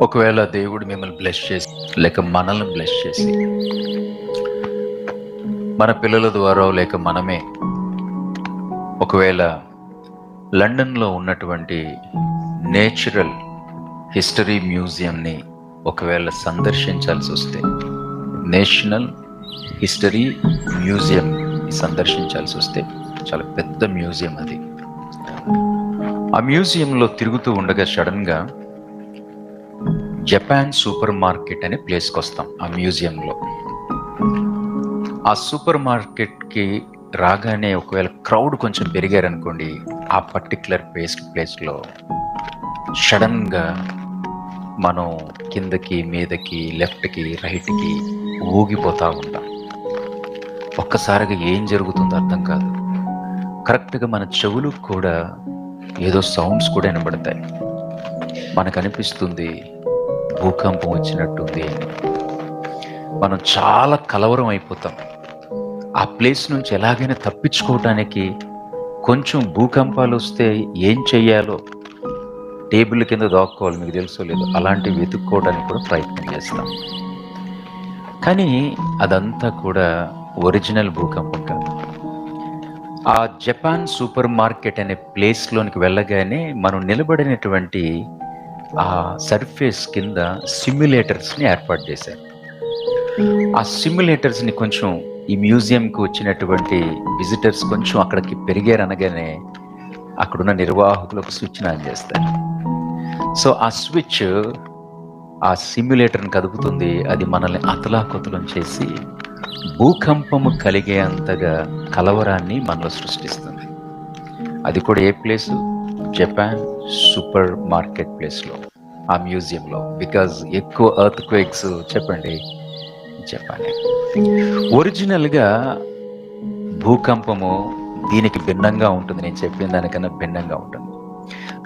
ఒకవేళ దేవుడు మిమ్మల్ని బ్లెస్ చేసి లేక మనల్ని బ్లెస్ చేసి మన పిల్లల ద్వారా లేక మనమే ఒకవేళ లండన్లో ఉన్నటువంటి నేచురల్ హిస్టరీ మ్యూజియంని ఒకవేళ సందర్శించాల్సి వస్తే, నేషనల్ హిస్టరీ మ్యూజియం సందర్శించాల్సి వస్తే, చాలా పెద్ద మ్యూజియం అది. ఆ మ్యూజియంలో తిరుగుతూ ఉండగా సడన్గా జపాన్ సూపర్ మార్కెట్ అనే ప్లేస్కి వస్తాం. ఆ మ్యూజియంలో ఆ సూపర్ మార్కెట్కి రాగానే ఒకవేళ క్రౌడ్ కొంచెం పెరిగారనుకోండి, ఆ పర్టిక్యులర్ ప్లేస్లో సడన్గా మనం కిందకి మీదకి లెఫ్ట్కి రైట్కి ఊగిపోతూ ఉంటాం. ఒక్కసారిగా ఏం జరుగుతుందో అర్థం కాదు. కరెక్ట్గా మన చెవులకు కూడా ఏదో సౌండ్స్ కూడా వినబడతాయి. మనకు అనిపిస్తుంది భూకంపం వచ్చినట్టుంది. మనం చాలా కలవరం అయిపోతాం. ఆ ప్లేస్ నుంచి ఎలాగైనా తప్పించుకోవటానికి కొంచెం భూకంపాలు వస్తే ఏం చెయ్యాలో, టేబుల్ కింద దాక్కోవాలి, మీకు తెలుసో లేదు, అలాంటివి వెతుక్కోవడానికి కూడా ప్రయత్నం చేస్తాం. కానీ అదంతా కూడా ఒరిజినల్ భూకంపం కాదు. ఆ జపాన్ సూపర్ మార్కెట్ అనే ప్లేస్లోనికి వెళ్ళగానే మనం నిలబడినటువంటి ఆ సర్ఫేస్ కింద సిమ్యులేటర్స్ని ఏర్పాటు చేశారు. ఆ సిమ్యులేటర్స్ని కొంచెం ఈ మ్యూజియంకి వచ్చినటువంటి విజిటర్స్ కొంచెం అక్కడికి పెరిగారనగానే అక్కడున్న నిర్వాహకులు ఒక స్విచ్ ఆన్ చేస్తారు. సో ఆ స్విచ్ ఆ సిమ్యులేటర్ని కదుపుతుంది. అది మనల్ని అతలాకుతలం చేసి భూకంపము కలిగే అంతగా కలవరాన్ని మనలో సృష్టిస్తుంది. అది కూడా ఏ ప్లేసు? జపాన్ సూపర్ మార్కెట్ ప్లేస్లో, ఆ మ్యూజియంలో. బికాజ్ ఎక్కువ ఎర్త్ క్వేక్స్ చెప్పండి జపానే. ఒరిజినల్గా భూకంపము దీనికి భిన్నంగా ఉంటుంది. నేను చెప్పిన దానికన్నా భిన్నంగా ఉంటుంది.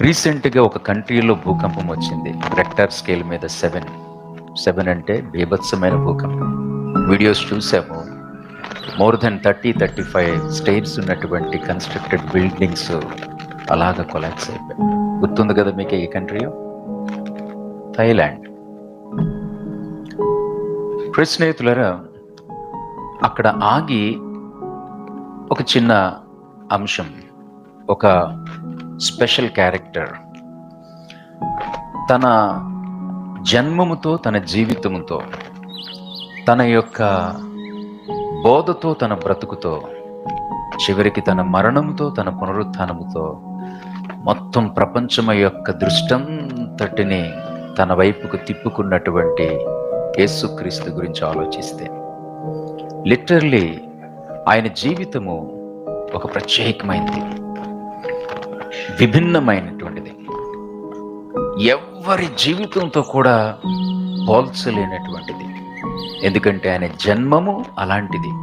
రీసెంట్గా ఒక కంట్రీలో భూకంపం వచ్చింది. రెక్టర్ స్కేల్ మీద 7 అంటే బీభత్సమైన భూకంపం. వీడియోస్ చూసాము. మోర్ దెన్ 30-35 స్టేట్స్ ఉన్నటువంటి కన్స్ట్రక్టెడ్ బిల్డింగ్స్ అలాగా కొలాప్స్ అయిపోయాయి. గుర్తుంది కదా మీకు ఈ కంట్రీ? థాయిలాండ్. స్నేహితులారా, అక్కడ ఆగి ఒక చిన్న అంశం, ఒక స్పెషల్ క్యారెక్టర్ తన జన్మముతో, తన జీవితముతో, తన యొక్క బోధతో, తన బ్రతుకుతో, చివరికి తన మరణముతో, తన పునరుత్థానముతో మొత్తం ప్రపంచం యొక్క దృష్టంతటిని తన వైపుకు తిప్పుకున్నటువంటి యేసుక్రీస్తు గురించి ఆలోచిస్తే, లిటరల్లీ ఆయన జీవితము ఒక ప్రత్యేకమైనది, విభిన్నమైనటువంటిది, ఎవరి జీవితంతో కూడా పోల్చలేనటువంటిది. ఎందుకంటే ఆయన జన్మము అలాంటిది.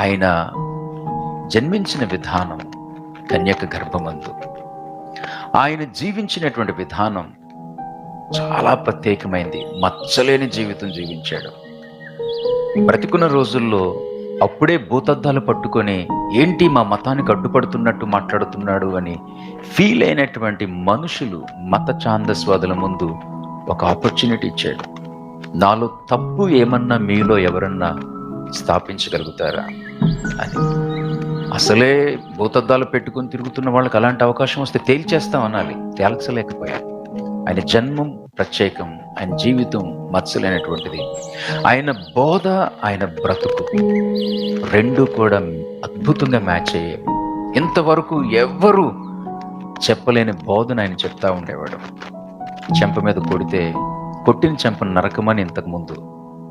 ఆయన జన్మించిన విధానం కన్యక గర్భమందు, ఆయన జీవించినటువంటి విధానం చాలా ప్రత్యేకమైంది. మచ్చలేని జీవితం జీవించాడు. బ్రతికున్న రోజుల్లో అప్పుడే భూతద్దాలు పట్టుకొని ఏంటి మా మతానికి అడ్డుపడుతున్నట్టు మాట్లాడుతున్నాడు అని ఫీల్ అయినటువంటి మనుషులు, మత ఛాందస్వాదుల ముందు ఒక ఆపర్చునిటీ ఇచ్చాడు. నాలో తప్పు ఏమన్నా మీలో ఎవరన్నా స్థాపించగలుగుతారా అని. అసలే భూతద్దాలు పెట్టుకుని తిరుగుతున్న వాళ్ళకి అలాంటి అవకాశం వస్తే తేల్చేస్తాం అనాలి. తేల్చలేకపోయాడు. ఆయన జన్మం ప్రత్యేకం, ఆయన జీవితం మచ్చలేనటువంటిది. ఆయన బోధ, ఆయన బ్రతుకు రెండు కూడా అద్భుతంగా మ్యాచ్ అయ్యేవి. ఇంతవరకు ఎవ్వరూ చెప్పలేని బోధన ఆయన చెప్తా ఉండేవాడు. చెంప మీద కొడితే కొట్టిన చెంపను నరకమని ఇంతకుముందు,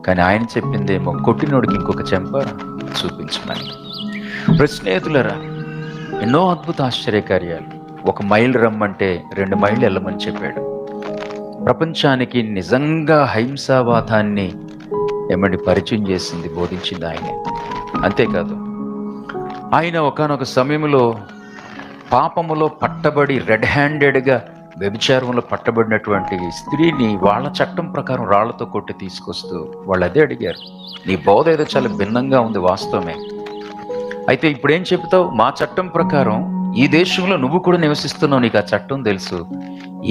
కానీ ఆయన చెప్పిందేమో కొట్టినోడికి ఇంకొక చెంప చూపించమని. స్నేహితులారా, ఎన్నో అద్భుత ఆశ్చర్యకార్యాలు. 1 మైలు రమ్మంటే 2 మైళ్ళు వెళ్ళమని చెప్పాడు. ప్రపంచానికి నిజంగా హింసావాదాన్ని పరిచయం చేసింది, బోధించింది ఆయనే. అంతేకాదు, ఆయన ఒకానొక సమయంలో పాపములో పట్టబడి రెడ్ హ్యాండెడ్గా వ్యభిచారంలో పట్టబడినటువంటి స్త్రీని వాళ్ళ చట్టం ప్రకారం రాళ్లతో కొట్టి తీసుకొస్తూ వాళ్ళు అదే అడిగారు, నీ బోధ ఏదో చాలా భిన్నంగా ఉంది, వాస్తవమే, అయితే ఇప్పుడేం చెబుతావు? మా చట్టం ప్రకారం ఈ దేశంలో నువ్వు కూడా నివసిస్తున్నావు, నీకు ఆ చట్టం తెలుసు.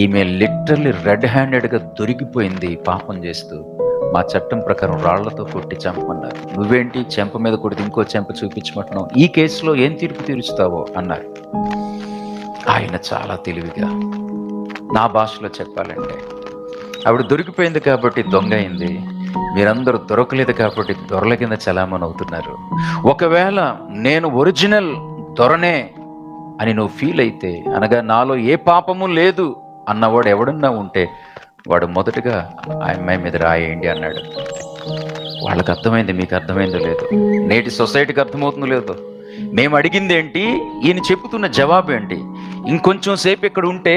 ఈమె లిటరల్లీ రెడ్ హ్యాండెడ్గా దొరికిపోయింది పాపం చేస్తూ. మా చట్టం ప్రకారం రాళ్లతో కొట్టి చంపమన్నారు. నువ్వేంటి చెంప మీద కొడితే ఇంకో చెంప చూపించమంటున్నావు, ఈ కేసులో ఏం తీర్పు తీరుస్తావో అన్నారు. ఆయన చాలా తెలివిగా, నా భాషలో చెప్పాలంటే, ఆవిడ దొరికిపోయింది కాబట్టి దొంగ అయింది, మీరందరూ దొరకలేదు కాబట్టి దొరల కింద చలామణి అవుతున్నారు. ఒకవేళ నేను ఒరిజినల్ దొరనే అని నువ్వు ఫీల్ అయితే, అనగా నాలో ఏ పాపము లేదు అన్నవాడు ఎవడన్నా ఉంటే వాడు మొదటగా ఆ అమ్మాయి మీద రాయేయండి అన్నాడు. వాళ్ళకి అర్థమైంది, మీకు అర్థమైందో లేదు, నేటి సొసైటీకి అర్థమవుతుందో లేదో. మేము అడిగింది ఏంటి, ఈయన చెబుతున్న జవాబు ఏంటి? ఇంకొంచెం సేపు ఇక్కడ ఉంటే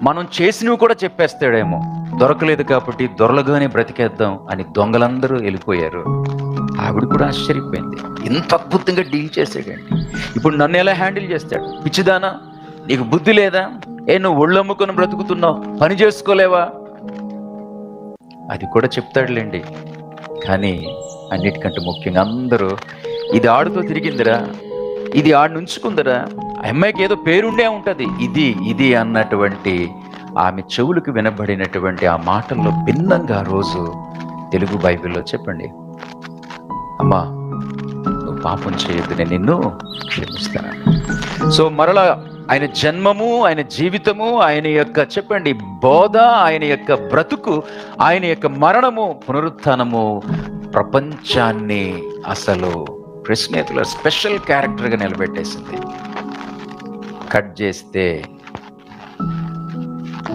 మనం చేసినవి కూడా చెప్పేస్తాడేమో. దొరకలేదు కాబట్టి దొరలుగానే బ్రతికేద్దాం అని దొంగలందరూ వెళ్ళిపోయారు. ఆవిడ కూడా ఆశ్చర్యపోయింది, ఇంత అద్భుతంగా డీల్ చేసాడండి, ఇప్పుడు నన్ను ఎలా హ్యాండిల్ చేస్తాడు? పిచ్చిదానా, నీకు బుద్ధి లేదా? నువ్వు ఒళ్ళమ్ముకొని బ్రతుకుతున్నావు, పని చేసుకోలేవా? అది కూడా చెప్తాడులేండి. కానీ అన్నిటికంటే ముఖ్యంగా అందరూ, ఇది ఆడుతో తిరిగిందిరా, ఇది ఆడు నుంచుకుందరా, అమ్మాయికి ఏదో పేరుండే ఉంటుంది, ఇది ఇది అన్నటువంటి ఆమె చెవులకు వినబడినటువంటి ఆ మాటల్లో భిన్నంగా ఆ రోజు తెలుగు బైబిల్లో చెప్పండి, అమ్మా నువ్వు పాపం చేయొద్దు, నేను నిన్ను క్షమిస్తాను. సో మరలా ఆయన జన్మము, ఆయన జీవితము, ఆయన యొక్క చెప్పండి బోధ, ఆయన యొక్క బ్రతుకు, ఆయన యొక్క మరణము, పునరుత్థానము ప్రపంచాన్ని అసలు ప్రశ్నేతుల స్పెషల్ క్యారెక్టర్గా నిలబెట్టేసింది. కట్ చేస్తే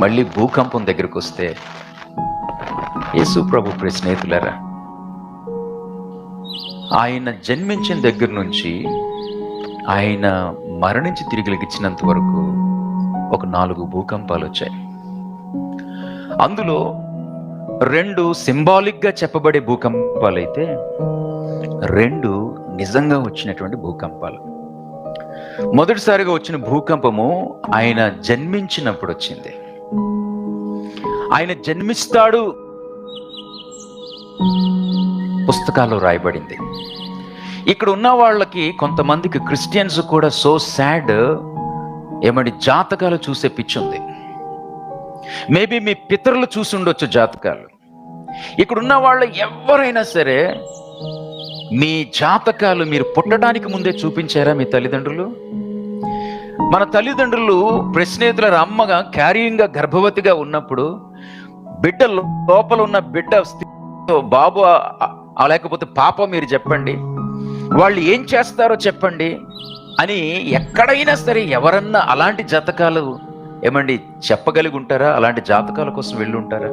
మళ్ళీ భూకంపం దగ్గరకు వస్తే, యేసు ప్రభు ప్రశ్నేతులరా, ఆయన జన్మించిన దగ్గర నుంచి ఆయన మరణించి తిరిగి లెగిచ్చినంత వరకు ఒక 4 భూకంపాలు వచ్చాయి. అందులో 2 సింబాలిక్గా చెప్పబడే భూకంపాలు అయితే 2 నిజంగా వచ్చినటువంటి భూకంపాలు. మొదటిసారిగా వచ్చిన భూకంపము ఆయన జన్మించినప్పుడు వచ్చింది. ఆయన జన్మిస్తాడు పుస్తకాల్లో రాయబడింది. ఇక్కడ ఉన్న వాళ్ళకి కొంతమందికి క్రిస్టియన్స్ కూడా సో సాడ్, ఏమండి జాతకాలు చూసే పిచ్చి ఉంది. మేబీ మీ పితరులు చూసి ఉండొచ్చు జాతకాలు. ఇక్కడున్న వాళ్ళు ఎవరైనా సరే మీ జాతకాలు మీరు పుట్టడానికి ముందే చూపించారా మీ తల్లిదండ్రులు? మన తల్లిదండ్రులు ప్రశ్నేతుల అమ్మగా క్యారియింగ్గా గర్భవతిగా ఉన్నప్పుడు బిడ్డ లోపల ఉన్న బిడ్డ బాబు లేకపోతే పాప మీరు చెప్పండి, వాళ్ళు ఏం చేస్తారో చెప్పండి అని ఎక్కడైనా సరే ఎవరన్నా అలాంటి జాతకాలు ఏమండి చెప్పగలిగి ఉంటారా? అలాంటి జాతకాల కోసం వెళ్ళి ఉంటారా?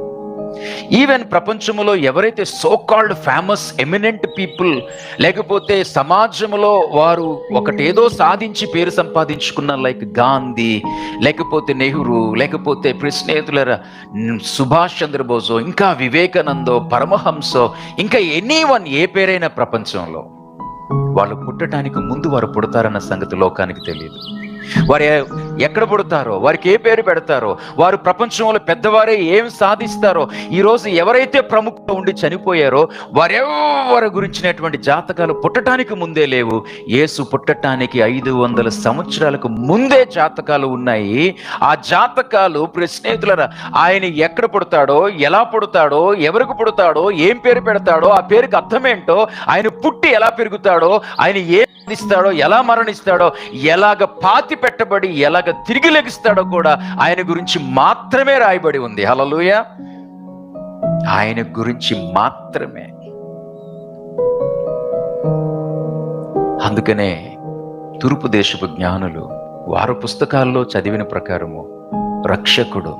ఈవెన్ ప్రపంచంలో ఎవరైతే so called famous eminent people, లేకపోతే సమాజంలో వారు ఒకటేదో సాధించి పేరు సంపాదించుకున్న, లైక్ గాంధీ, లేకపోతే నెహ్రూ, లేకపోతే ప్రశ్నేతుల సుభాష్ చంద్రబోసో, ఇంకా వివేకానందో, పరమహంసో, ఇంకా ఎనీవన్ ఏ పేరైనా ప్రపంచంలో, వాళ్ళు పుట్టడానికి ముందు వారు పుడతారన్న సంగతి లోకానికి తెలియదు. వారు ఎక్కడ పుడతారో, వారికి ఏ పేరు పెడతారో, వారు ప్రపంచంలో పెద్దవారే ఏం సాధిస్తారో, ఈరోజు ఎవరైతే ప్రముఖంగా ఉండి చనిపోయారో వారెవరి గురించినటువంటి జాతకాలు పుట్టడానికి ముందే లేవు. యేసు పుట్టడానికి 500 సంవత్సరాలకు ముందే జాతకాలు ఉన్నాయి. ఆ జాతకాలు ప్రశ్నేతులరా, ఆయన ఎక్కడ పుడతాడో, ఎలా పుడతాడో, ఎవరికి పుడతాడో, ఏం పేరు పెడతాడో, ఆ పేరుకి అర్థమేంటో, ఆయన పుట్టి ఎలా పెరుగుతాడో, ఆయన ఏ మరణిస్తాడో, ఎలా మరణిస్తాడో, ఎలాగ పాతి పెట్టబడి ఎలాగ తిరిగి లెగిస్తాడో కూడా ఆయన గురించి మాత్రమే రాయబడి ఉంది. హల్లెలూయా, ఆయన గురించి మాత్రమే. అందుకనే తూర్పు దేశపు జ్ఞానులు వారు పుస్తకాల్లో చదివిన ప్రకారము రక్షకుడు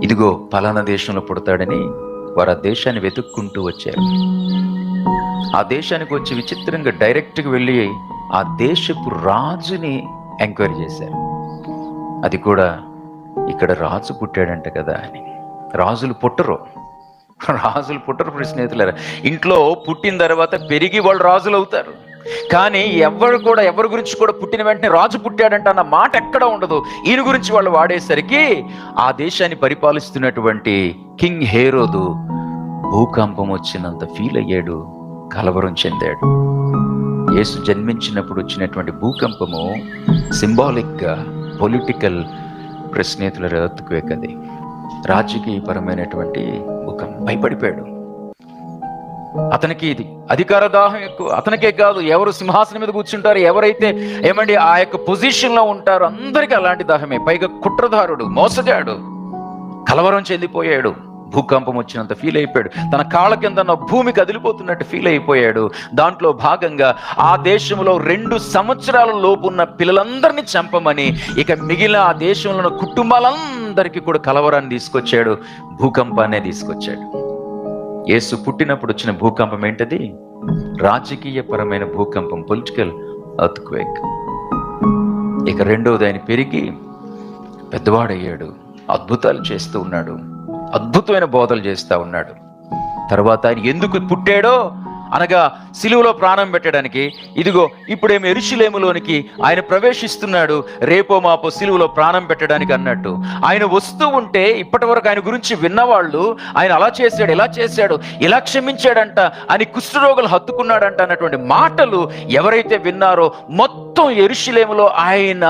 ఇదిగో పలానా దేశంలో పుడతాడని వారు ఆ దేశాన్ని వెతుక్కుంటూ వచ్చారు. ఆ దేశానికి వచ్చి విచిత్రంగా డైరెక్ట్గా వెళ్ళి ఆ దేశపు రాజుని ఎంక్వైరీ చేశారు. అది కూడా ఇక్కడ రాజు పుట్టాడంట కదా అని. రాజులు పుట్టరు స్నేహితులారా. ఇంట్లో పుట్టిన తర్వాత పెరిగి వాళ్ళు రాజులు అవుతారు. కానీ ఎవరి గురించి కూడా పుట్టిన వెంటనే రాజు పుట్టాడంట అన్న మాట ఎక్కడ ఉండదు. ఈయన గురించి వాళ్ళు వాడేసరికి ఆ దేశాన్ని పరిపాలిస్తున్నటువంటి కింగ్ హేరోదు భూకంపం వచ్చినంత ఫీల్ అయ్యాడు. కలవరం చెందాడు. యేసు జన్మించినప్పుడు వచ్చినటువంటి భూకంపము సింబాలిక్గా పొలిటికల్ స్నేహితుల ఎర్త్క్వేక్, అది రాజకీయపరమైనటువంటి భూకంపం. భయపడిపోయాడు. అతనికి ఇది అధికార దాహం ఎక్కువ. అతనికే కాదు, ఎవరు సింహాసనం మీద కూర్చుంటారు, ఎవరైతే ఆ యొక్క పొజిషన్ లో ఉంటారో అందరికీ అలాంటి దాహమే. పైగా కుట్రదారుడు, మోసగాడు, కలవరం చెందిపోయాడు. భూకంపం వచ్చినంత ఫీల్ అయిపోయాడు. తన కాళ్ళ కింద భూమి కదిలిపోతున్నట్టు ఫీల్ అయిపోయాడు. దాంట్లో భాగంగా ఆ దేశంలో 2 సంవత్సరాల లోపు ఉన్న పిల్లలందరినీ చంపమని ఇక మిగిలిన ఆ దేశంలో ఉన్న కుటుంబాలందరికీ కూడా కలవరాన్ని తీసుకొచ్చాడు, భూకంపాన్నే తీసుకొచ్చాడు. యేసు పుట్టినప్పుడు వచ్చిన భూకంపం ఏంటది? రాజకీయపరమైన భూకంపం, పొలిటికల్ ఎర్త్క్వేక్. ఇక రెండోది, ఆయన పెరిగి పెద్దవాడయ్యాడు, అద్భుతాలు చేస్తూ ఉన్నాడు, అద్భుతమైన బోధలు చేస్తూ ఉన్నాడు. తర్వాత ఆయన ఎందుకు పుట్టాడో అనగా సిలువలో ప్రాణం పెట్టడానికి. ఇదిగో ఇప్పుడేమో యెరూషలేములోనికి ఆయన ప్రవేశిస్తున్నాడు, రేపో మాపో సిలువలో ప్రాణం పెట్టడానికి అన్నట్టు. ఆయన వస్తూ ఉంటే ఇప్పటి వరకు ఆయన గురించి విన్నవాళ్ళు ఆయన అలా చేశాడు, ఇలా చేశాడు, ఇలా క్షమించాడంట అని, కుష్ఠరోగులు హత్తుకున్నాడంట అన్నటువంటి మాటలు ఎవరైతే విన్నారో మొత్తం యెరూషలేములో ఆయన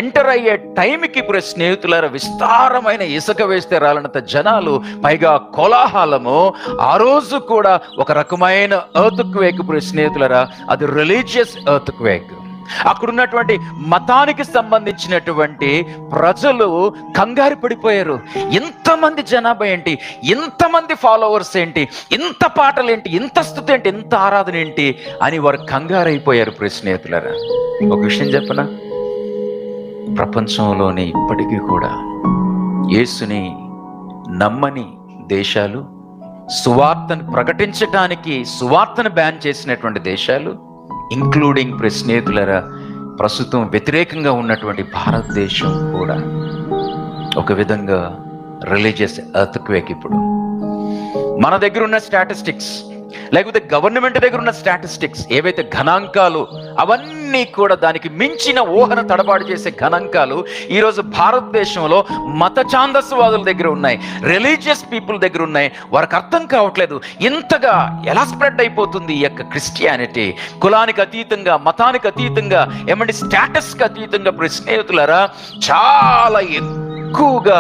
ఎంటర్ అయ్యే టైంకి స్నేహితులారా విస్తారమైన ఇసుక వేస్తే రాలనంత జనాలు, పైగా కోలాహలము. ఆ రోజు కూడా ఒక రకమైన ఎర్త్క్వేక్ స్నేహితులరా, అది రిలీజియస్ ఎర్త్క్వేక్. అక్కడున్నటువంటి మతానికి సంబంధించినటువంటి ప్రజలు కంగారు పడిపోయారు. ఇంతమంది జనాభా ఏంటి, ఇంతమంది ఫాలోవర్స్ ఏంటి, ఇంత పాటలేంటి, ఇంత స్తుతి ఏంటి, ఇంత ఆరాధన ఏంటి అని వారు కంగారు అయిపోయారు. స్నేహితులరా, ఒక విషయం చెప్పనా, ప్రపంచంలోనే ఇప్పటికీ కూడా యేసుని నమ్మని దేశాలు, సువార్తను ప్రకటించటానికి సువార్తను బ్యాన్ చేసినటువంటి దేశాలు, ఇంక్లూడింగ్ స్నేహితులరా ప్రస్తుతం వ్యతిరేకంగా ఉన్నటువంటి భారతదేశం కూడా ఒక విధంగా రిలీజియస్ ఎర్త్క్వేక్. ఇప్పుడు మన దగ్గర ఉన్న స్టాటిస్టిక్స్, లేకపోతే గవర్నమెంట్ దగ్గర ఉన్న స్టాటిస్టిక్స్, ఏవైతే గణాంకాలు, అవన్నీ కూడా దానికి మించిన ఊహన తడబాటు చేసే గణాంకాలు ఈరోజు భారతదేశంలో మత ఛాందస్వాదుల దగ్గర ఉన్నాయి, రిలీజియస్ పీపుల్ దగ్గర ఉన్నాయి. వారికి అర్థం కావట్లేదు ఇంతగా ఎలా స్ప్రెడ్ అయిపోతుంది ఈ యొక్క క్రిస్టియానిటీ. కులానికి అతీతంగా, మతానికి అతీతంగా, స్టేటస్కి అతీతంగా స్నేహితులారా చాలా ఎక్కువగా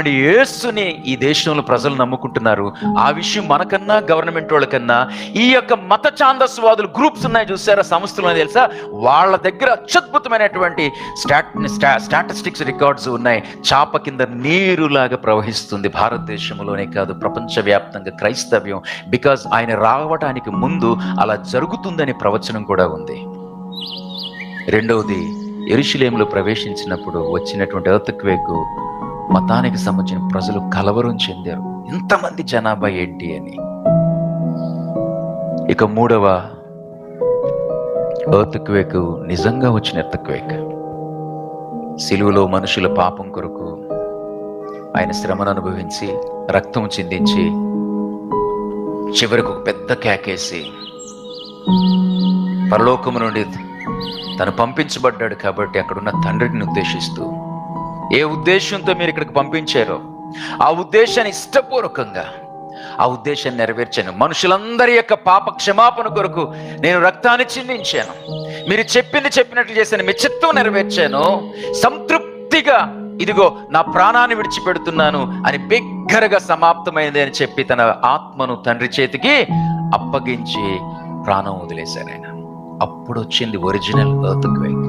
యేసుని ఈ దేశంలో ప్రజలు నమ్ముకుంటున్నారు. ఆ విషయం మనకన్నా గవర్నమెంట్ వాళ్ళకన్నా ఈ యొక్క మత ఛాందస్వాదులు గ్రూప్స్ ఉన్నాయి చూసారా, సంస్థలు తెలుసా, వాళ్ళ దగ్గర అత్యద్భుతమైనటువంటి స్టాటిస్టిక్స్ రికార్డ్స్ ఉన్నాయి. చాప కింద నీరులాగా ప్రవహిస్తుంది భారతదేశంలోనే కాదు ప్రపంచవ్యాప్తంగా క్రైస్తవ్యం. బికాజ్ ఆయన రావడానికి ముందు అలా జరుగుతుందని ప్రవచనం కూడా ఉంది. రెండవది, యెరూషలేములో ప్రవేశించినప్పుడు వచ్చినటువంటి ఎర్త్క్వేక్, మతానికి సంబంధించిన ప్రజలు కలవరం చెందారు, ఇంతమంది జనాభా ఏంటి అని. ఇక మూడవ ఎర్త్క్వేక్ నిజంగా వచ్చిన ఎర్త్క్వేక్, సిలువలో మనుషుల పాపం కొరకు ఆయన శ్రమను అనుభవించి రక్తం చిందించి చివరికి ఒక పెద్ద కేకేసి పరలోకము నుండి తను పంపించబడ్డాడు కాబట్టి అక్కడున్న తండ్రిని ఉద్దేశిస్తూ, ఏ ఉద్దేశంతో మీరు ఇక్కడికి పంపించారో ఆ ఉద్దేశాన్ని ఇష్టపూర్వకంగా ఆ ఉద్దేశాన్ని నెరవేర్చాను. మనుషులందరి యొక్క పాప క్షమాపణ కొరకు నేను రక్తాన్ని చిందించాను, మీరు చెప్పినట్లు చేశాను, మీ చిత్తం నెరవేర్చాను, సంతృప్తిగా ఇదిగో నా ప్రాణాన్ని విడిచిపెడుతున్నాను అని బిగ్గరగా సమాప్తమైంది అని చెప్పి తన ఆత్మను తండ్రి చేతికి అప్పగించి ప్రాణం వదిలేశారు ఆయన. అప్పుడు వచ్చింది ఒరిజినల్ ఎర్త్క్వేక్.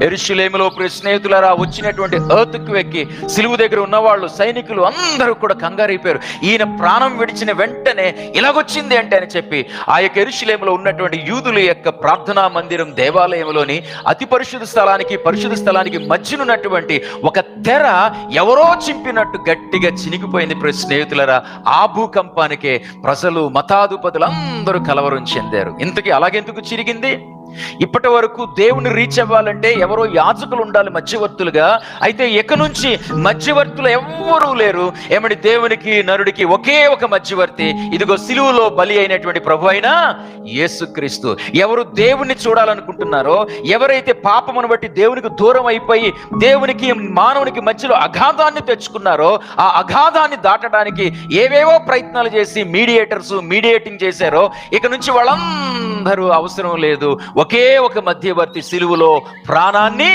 యెరూషలేములో స్నేహితులారా వచ్చినటువంటి ఎర్త్క్వేక్కి సిలువు దగ్గర ఉన్నవాళ్ళు, సైనికులు అందరూ కూడా కంగారైపోయారు. ఈయన ప్రాణం విడిచిన వెంటనే ఇలాగొచ్చింది అంటే అని చెప్పి ఆ యొక్క యెరూషలేములో ఉన్నటువంటి యూదుల యొక్క ప్రార్థనా మందిరం, దేవాలయంలోని అతి పరిశుద్ధ స్థలానికి మధ్యనున్నటువంటి ఒక తెర ఎవరో చింపినట్టు గట్టిగా చినిగిపోయింది. స్నేహితులారా, ఆ భూకంపానికే ప్రజలు, మతాధిపతులు అందరూ కలవరం చెందారు. ఇంతకీ అలాగెందుకు చిరిగింది? ఇప్పటి వరకు దేవుని రీచ్ అవ్వాలంటే ఎవరో యాజకులు ఉండాలి మధ్యవర్తులుగా. అయితే ఇక నుంచి మధ్యవర్తులు ఎవ్వరూ లేరు. ఏమని దేవునికి నరుడికి ఒకే ఒక మధ్యవర్తి, ఇదిగో సిలువలో బలి అయినటువంటి ప్రభు అయిన యేసుక్రీస్తు. ఎవరు దేవుణ్ణి చూడాలనుకుంటున్నారో, ఎవరైతే పాపమును బట్టి దేవునికి దూరం అయిపోయి దేవునికి మానవునికి మధ్యలో అగాధాన్ని తెచ్చుకున్నారో, ఆ అగాధాన్ని దాటడానికి ఏవేవో ప్రయత్నాలు చేసి మీడియేటింగ్ చేశారో, ఇక నుంచి వాళ్ళందరూ అవసరం లేదు. ఒకే ఒక మధ్యవర్తి సిలువలో ప్రాణాన్ని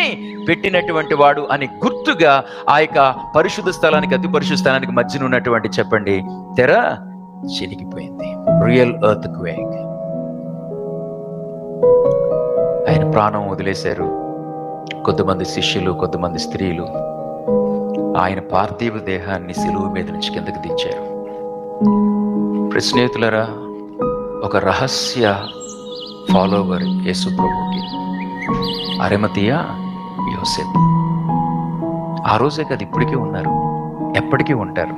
పెట్టినటువంటి వాడు అని గుర్తుగా ఆ యొక్క పరిశుద్ధ స్థలానికి అతి పరిశుద్ధ స్థలానికి మధ్యన ఉన్నటువంటి చెప్పండి తెర చినిగిపోయింది. Real earth quake. ఆయన ప్రాణం వదిలేశారు. కొంతమంది శిష్యులు, కొంతమంది స్త్రీలు ఆయన పార్థివ దేహాన్ని సిలువ మీద నుంచి కిందకి దించారు. స్నేహితులరా, ఒక రహస్య ఫాలోవర్ యేసు ప్రభుకి అరిమతీయ యోసేపు. ఆ రోజే కదా, ఇప్పటికీ ఉన్నారు, ఎప్పటికీ ఉంటారు.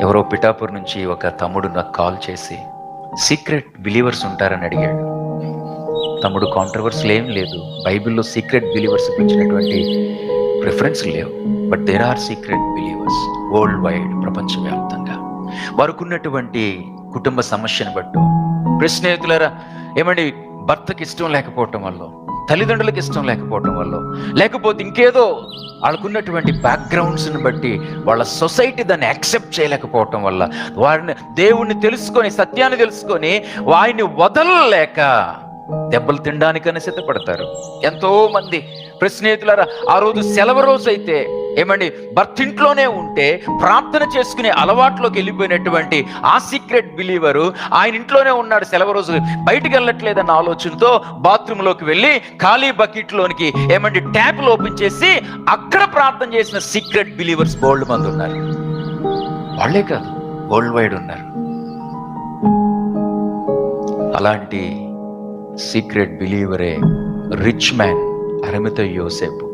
ఎవరో పిఠాపూర్ నుంచి ఒక తమ్ముడు నాకు కాల్ చేసి సీక్రెట్ బిలీవర్స్ ఉంటారని అడిగాడు. తమ్ముడు, కాంట్రవర్సీలు ఏం లేదు, బైబిల్లో సీక్రెట్ బిలీవర్స్ గురించినటువంటి ప్రిఫరెన్స్ లేవు. But there are secret believers world wide, ప్రపంచవ్యాప్తంగా. వారికి ఉన్నటువంటి కుటుంబ సమస్యను బట్టు, స్నేహితులారా, ఏమండి, భర్తకి ఇష్టం లేకపోవటం వల్ల, తల్లిదండ్రులకు ఇష్టం లేకపోవటం వల్ల, లేకపోతే ఇంకేదో వాళ్ళకున్నటువంటి బ్యాక్గ్రౌండ్స్ని బట్టి వాళ్ళ సొసైటీ దాన్ని యాక్సెప్ట్ చేయలేకపోవటం వల్ల, వారిని దేవుణ్ణి తెలుసుకొని, సత్యాన్ని తెలుసుకొని వారిని వదలలేక దెబ్బలు తినడానికనే సిద్ధపడతారు ఎంతో మంది. స్నేహితులారా, ఆ రోజు సెలవు రోజు అయితే ఏమండి, భర్త ఇంట్లోనే ఉంటే ప్రార్థన చేసుకునే అలవాట్లోకి వెళ్ళిపోయినటువంటి ఆ సీక్రెట్ బిలీవరు ఆయన ఇంట్లోనే ఉన్నాడు సెలవు రోజు, బయటికి వెళ్ళట్లేదన్న ఆలోచనతో బాత్రూంలోకి వెళ్ళి ఖాళీ బకెట్లోనికి ఏమండి ట్యాప్లు ఓపెన్ చేసి అక్కడ ప్రార్థన చేసిన సీక్రెట్ బిలీవర్స్ బోల్డ్ మంది ఉన్నారు. వాళ్ళే కాదు, వరల్డ్ వైడ్ ఉన్నారు. అలాంటి సీక్రెట్ బిలీవరే రిచ్ మ్యాన్ అరిమతీయ యోసేపు.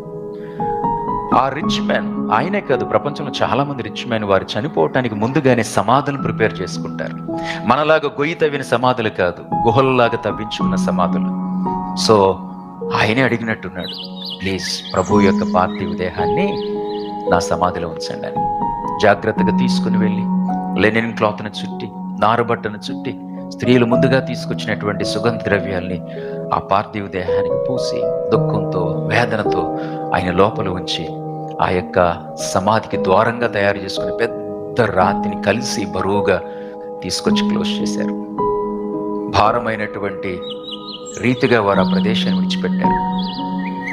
ఆ రిచ్ మ్యాన్ ఆయనే కాదు, ప్రపంచంలో చాలా మంది రిచ్ మ్యాన్ వారు చనిపోవటానికి ముందుగానే సమాధులను ప్రిపేర్ చేసుకుంటారు. మనలాగా గొయ్యి తవ్విన సమాధులు కాదు, గుహల్లాగా తవ్వించుకున్న సమాధులు. సో ఆయనే అడిగినట్టున్నాడు, ప్లీజ్ ప్రభు యొక్క పార్థివ దేహాన్ని నా సమాధిలో ఉంచండి అని. జాగ్రత్తగా తీసుకుని వెళ్ళి లెనిన్ క్లాత్ను చుట్టి, నారబట్టను చుట్టి, స్త్రీలు ముందుగా తీసుకొచ్చినటువంటి సుగంధ ద్రవ్యాల్ని ఆ పార్థివ దేహానికి పూసి దుఃఖంతో, వేదనతో ఆయన లోపల ఉంచి ఆ యొక్క సమాధికి ద్వారంగా తయారు చేసుకుని పెద్ద రాతిని కలిసి బరువుగా తీసుకొచ్చి క్లోజ్ చేశారు. భారమైనటువంటి రీతిగా వారు ఆ ప్రదేశాన్ని విడిచిపెట్టారు.